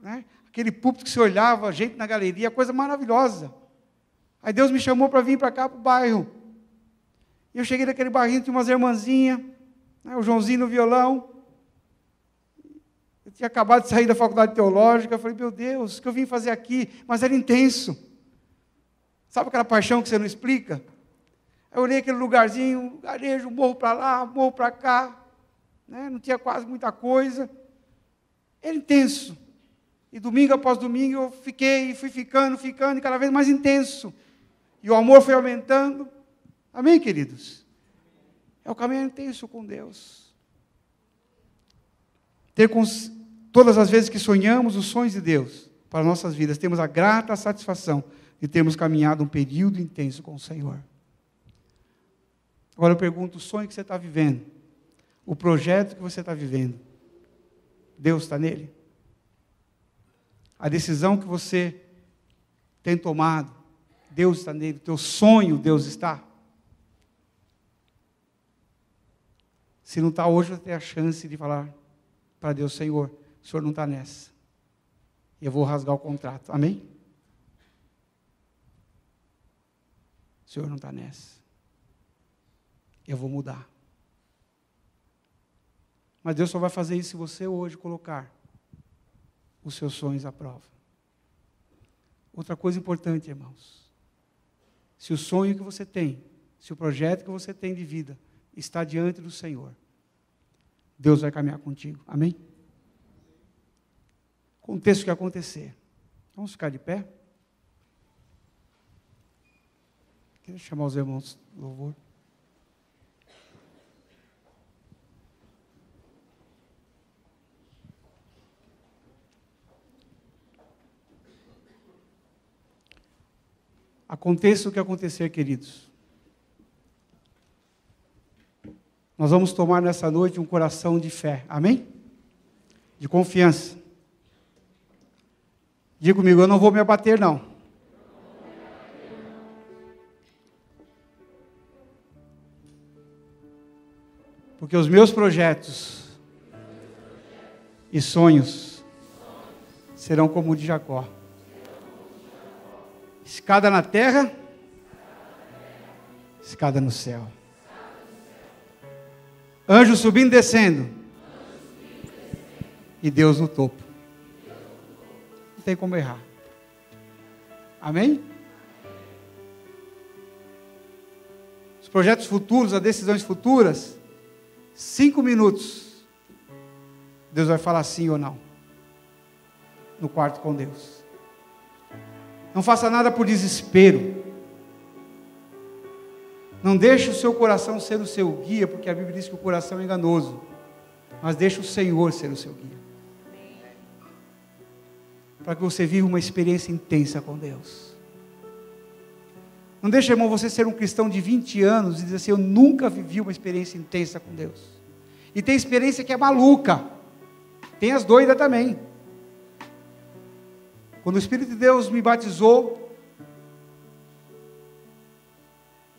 né? Aquele púlpito que se olhava, gente na galeria, coisa maravilhosa. Aí Deus me chamou para vir para cá, para o bairro. E eu cheguei naquele bairrinho, tinha umas irmãzinhas, né? O Joãozinho no violão. Eu tinha acabado de sair da faculdade teológica, eu falei, meu Deus, o que eu vim fazer aqui? Mas era intenso. Sabe aquela paixão que você não explica? Eu olhei aquele lugarzinho, garejo, morro para lá, morro para cá, né? Não tinha quase muita coisa. Era intenso. E domingo após domingo eu fui ficando, e cada vez mais intenso. E o amor foi aumentando. Amém, queridos? É o caminho intenso com Deus. Todas as vezes que sonhamos os sonhos de Deus para nossas vidas, temos a grata satisfação de termos caminhado um período intenso com o Senhor. Agora eu pergunto, o sonho que você está vivendo, o projeto que você está vivendo, Deus está nele? A decisão que você tem tomado, Deus está nele? O teu sonho, Deus está? Se não está hoje, você tem a chance de falar para Deus, Senhor, o Senhor não está nessa. Eu vou rasgar o contrato. Amém? O Senhor não está nessa. Eu vou mudar. Mas Deus só vai fazer isso se você hoje colocar os seus sonhos à prova. Outra coisa importante, irmãos. Se o sonho que você tem, se o projeto que você tem de vida está diante do Senhor, Deus vai caminhar contigo. Amém? Aconteça o que acontecer. Vamos ficar de pé? Queria chamar os irmãos do louvor. Aconteça o que acontecer, queridos. Nós vamos tomar nessa noite um coração de fé. Amém? De confiança. Diga comigo, eu não vou me abater, não. Porque os meus projetos e sonhos serão como o de Jacó. Escada na terra, escada no céu. Anjo subindo e descendo. E Deus no topo. Não tem como errar. Amém? Os projetos futuros, as decisões futuras, 5 minutos. Deus vai falar sim ou não. No quarto com Deus. Não faça nada por desespero. Não deixe o seu coração ser o seu guia, porque a Bíblia diz que o coração é enganoso. Mas deixe o Senhor ser o seu guia. Para que você viva uma experiência intensa com Deus. Não deixe, irmão, você ser um cristão de 20 anos e dizer assim, eu nunca vivi uma experiência intensa com Deus. E tem experiência que é maluca. Tem as doidas também. Quando o Espírito de Deus me batizou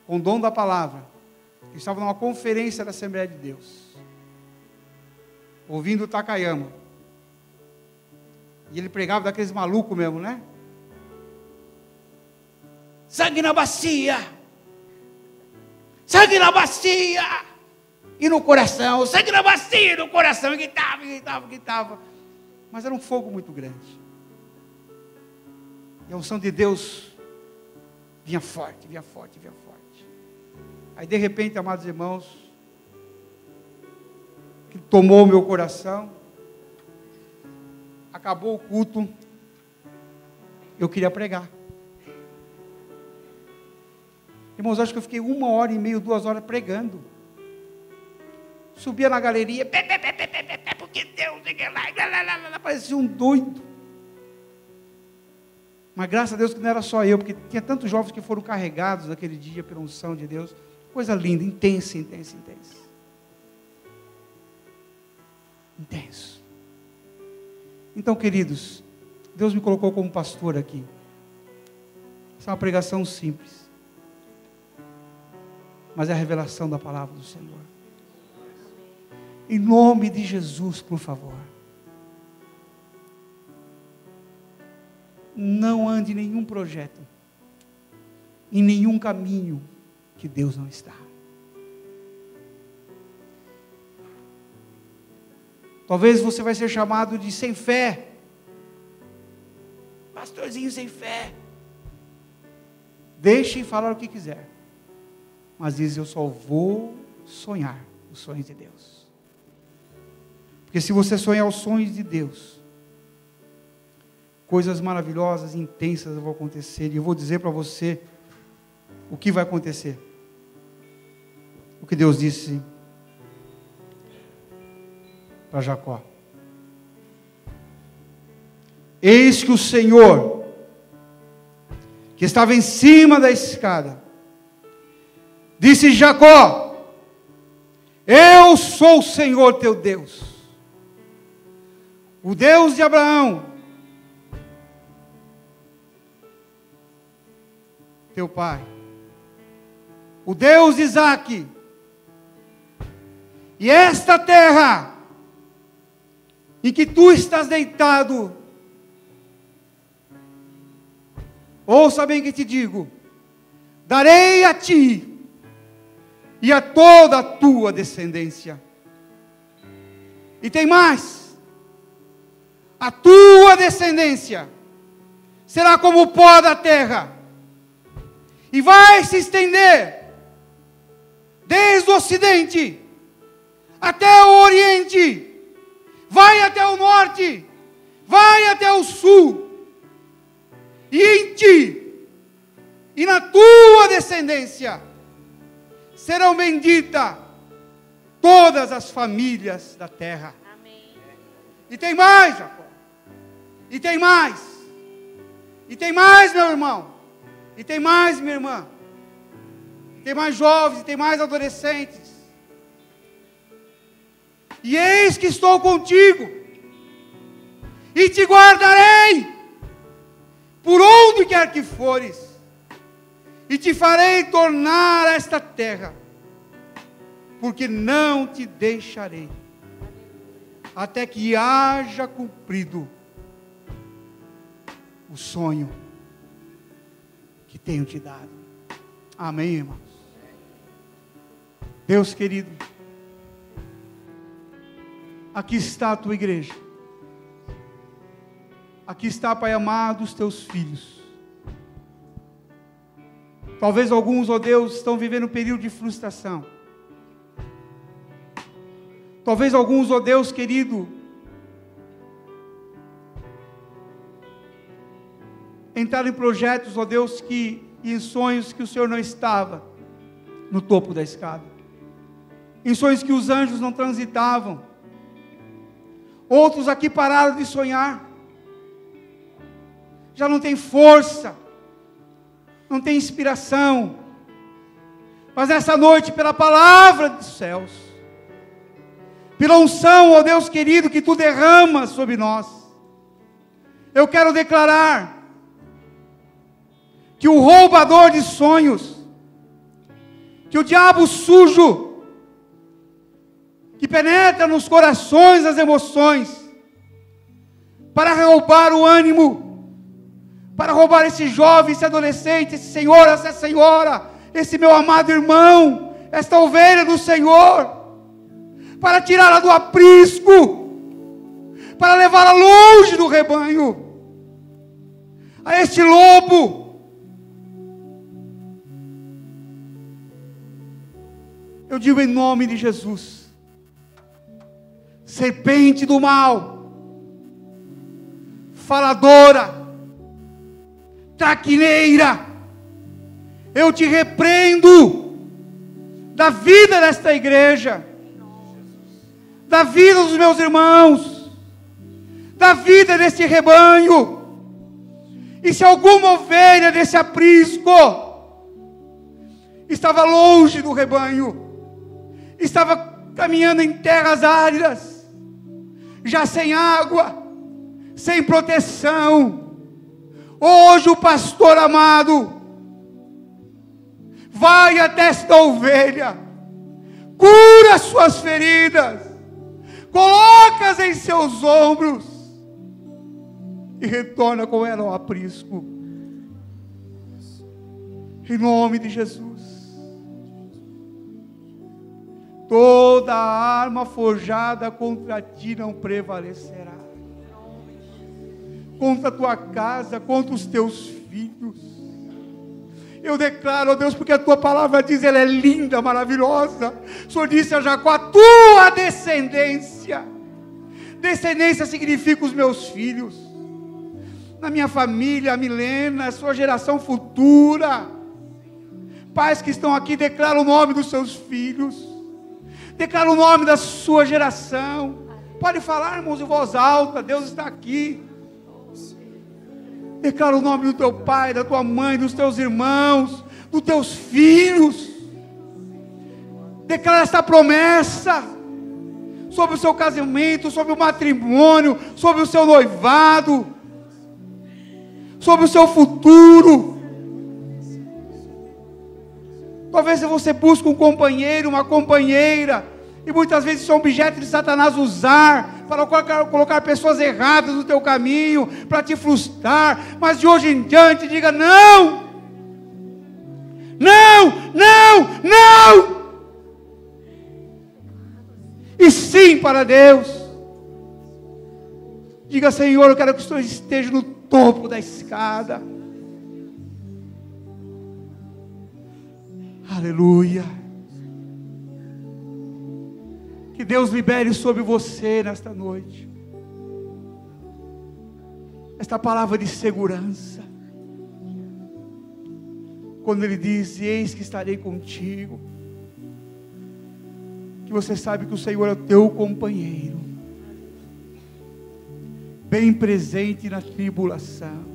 com o dom da palavra, eu estava numa conferência da Assembleia de Deus, ouvindo o Takayama, e ele pregava daqueles malucos mesmo, né? Sangue na bacia, sangue na bacia, e no coração, sangue na bacia, e no coração, e gritava, mas era um fogo muito grande. E a unção de Deus vinha forte. Aí de repente, amados irmãos, que tomou o meu coração, acabou o culto, eu queria pregar. Irmãos, acho que eu fiquei 1h30, 2 horas pregando. Subia na galeria, porque Deus, parecia um doido. Mas graças a Deus que não era só eu, porque tinha tantos jovens que foram carregados naquele dia pela unção de Deus. Coisa linda, intensa. Intenso. Então, queridos, Deus me colocou como pastor aqui. Essa é uma pregação simples. mas é a revelação da palavra do Senhor. Em nome de Jesus, por favor. Não ande em nenhum projeto, em nenhum caminho que Deus não está. Talvez você vai ser chamado de sem fé. Pastorzinho sem fé. Deixem falar o que quiser. Mas diz, eu só vou sonhar os sonhos de Deus. Porque se você sonhar os sonhos de Deus, coisas maravilhosas, intensas vão acontecer. E eu vou dizer para você o que vai acontecer. O que Deus disse para Jacó. Eis que o Senhor, que estava em cima da escada, disse: Jacó, eu sou o Senhor teu Deus, o Deus de Abraão, teu pai, o Deus de Isaque, e esta terra em que tu estás deitado, ouça bem que te digo, darei a ti e a toda a tua descendência. E tem mais, a tua descendência será como o pó da terra, e vai se estender desde o ocidente até o oriente, vai até o norte, vai até o sul, e em ti e na tua descendência serão benditas todas as famílias da terra. Amém. E tem mais, Jacó. E tem mais. E tem mais, meu irmão. E tem mais, minha irmã. E tem mais jovens, e tem mais adolescentes. E eis que estou contigo, e te guardarei por onde quer que fores, e te farei tornar esta terra, porque não te deixarei, até que haja cumprido o sonho que tenho te dado. Amém, irmãos? Deus querido, aqui está a tua igreja. Aqui está, Pai amado, os teus filhos. Talvez alguns, ó Deus, estão vivendo um período de frustração. Talvez alguns, ó Deus querido, entraram em projetos, ó Deus, e em sonhos que o Senhor não estava no topo da escada. Em sonhos que os anjos não transitavam. Outros aqui pararam de sonhar. Já não tem força, não tem inspiração. Mas nessa noite, pela palavra dos céus, pela unção, ó Deus querido, que tu derramas sobre nós, eu quero declarar que o roubador de sonhos, que o diabo sujo, que penetra nos corações, as emoções, para roubar o ânimo, para roubar esse jovem, esse adolescente, esse senhor, essa senhora, esse meu amado irmão, esta ovelha do Senhor, para tirá-la do aprisco, para levá-la longe do rebanho, a este lobo. Eu digo em nome de Jesus, serpente do mal, faladora, traquineira, eu te repreendo da vida desta igreja, da vida dos meus irmãos, da vida deste rebanho. E se alguma ovelha desse aprisco estava longe do rebanho, estava caminhando em terras áridas, já sem água, sem proteção, hoje o pastor amado vai até esta ovelha, cura as suas feridas, coloca-as em seus ombros e retorna com ela ao aprisco. Em nome de Jesus. Toda arma forjada contra ti não prevalecerá. Contra a tua casa, contra os teus filhos. Eu declaro, ó Deus, porque a tua palavra diz, ela é linda, maravilhosa. O Senhor disse a Jacó, a tua descendência. Descendência significa os meus filhos. Na minha família, a Milena, a sua geração futura. Pais que estão aqui, declara o nome dos seus filhos. Declara o nome da sua geração. Pode falar, irmãos, em voz alta. Deus está aqui. Declara o nome do teu pai, da tua mãe, dos teus irmãos, dos teus filhos. Declara esta promessa sobre o seu casamento, sobre o matrimônio, sobre o seu noivado, sobre o seu futuro. Talvez você busque um companheiro, uma companheira, e muitas vezes isso é um objeto de Satanás usar, para colocar pessoas erradas no teu caminho, para te frustrar, mas de hoje em diante, diga não, não, não, não, e sim para Deus. Diga, Senhor, eu quero que o Senhor esteja no topo da escada. Aleluia. Que Deus libere sobre você nesta noite esta palavra de segurança. Quando Ele diz, eis que estarei contigo. Que você sabe que o Senhor é o teu companheiro, bem presente na tribulação.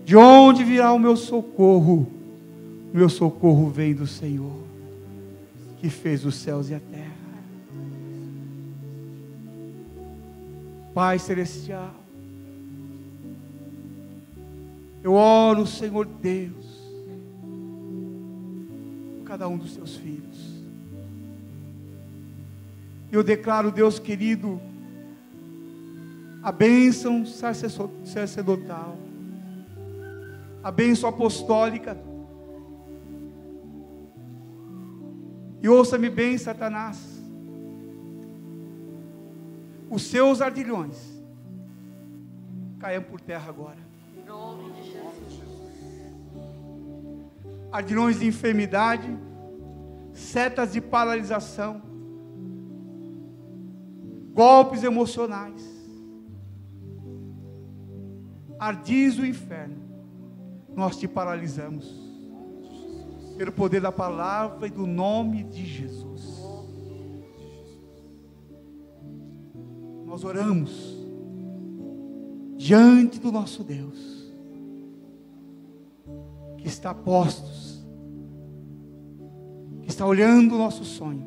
De onde virá o meu socorro? O meu socorro vem do Senhor, que fez os céus e a terra. Pai celestial, eu oro, Senhor Deus, por cada um dos teus filhos. Eu declaro, Deus querido, a bênção sacerdotal, a bênção apostólica. E ouça-me bem, Satanás, os seus ardilhões caiam por terra agora. Em nome de Jesus. Ardilhões de enfermidade, setas de paralisação, golpes emocionais, ardis do inferno, nós te paralisamos, pelo poder da palavra e do nome de Jesus. Nós oramos diante do nosso Deus, que está a postos, que está olhando o nosso sonho,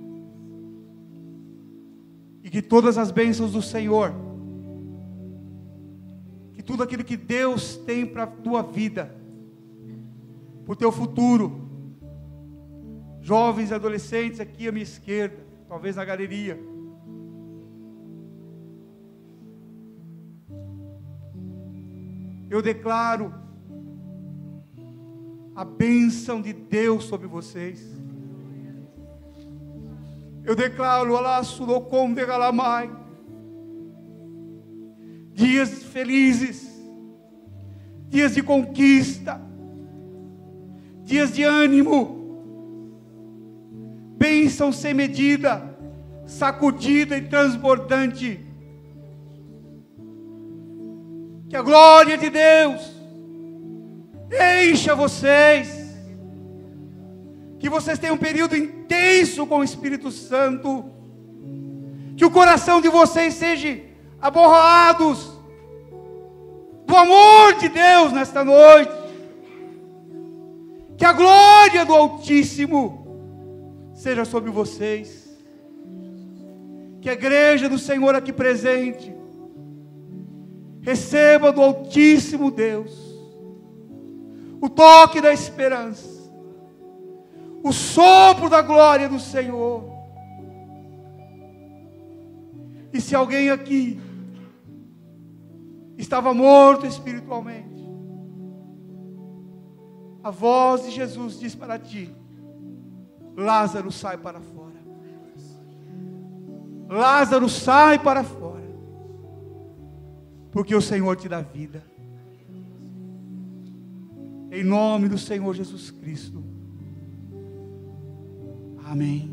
e que todas as bênçãos do Senhor, que tudo aquilo que Deus tem para a tua vida, para o teu futuro, jovens e adolescentes aqui à minha esquerda, talvez na galeria, eu declaro a bênção de Deus sobre vocês. Eu declaro, dias felizes, dias de conquista, dias de ânimo, bênção sem medida, sacudida e transbordante. Que a glória de Deus encha vocês, que vocês tenham um período intenso com o Espírito Santo, que o coração de vocês seja aborrados do amor de Deus nesta noite, que a glória do Altíssimo seja sobre vocês, que a igreja do Senhor aqui presente receba do Altíssimo Deus o toque da esperança, o sopro da glória do Senhor. E se alguém aqui estava morto espiritualmente, a voz de Jesus diz para ti: Lázaro, sai para fora. Lázaro, sai para fora, porque o Senhor te dá vida. Em nome do Senhor Jesus Cristo. Amém.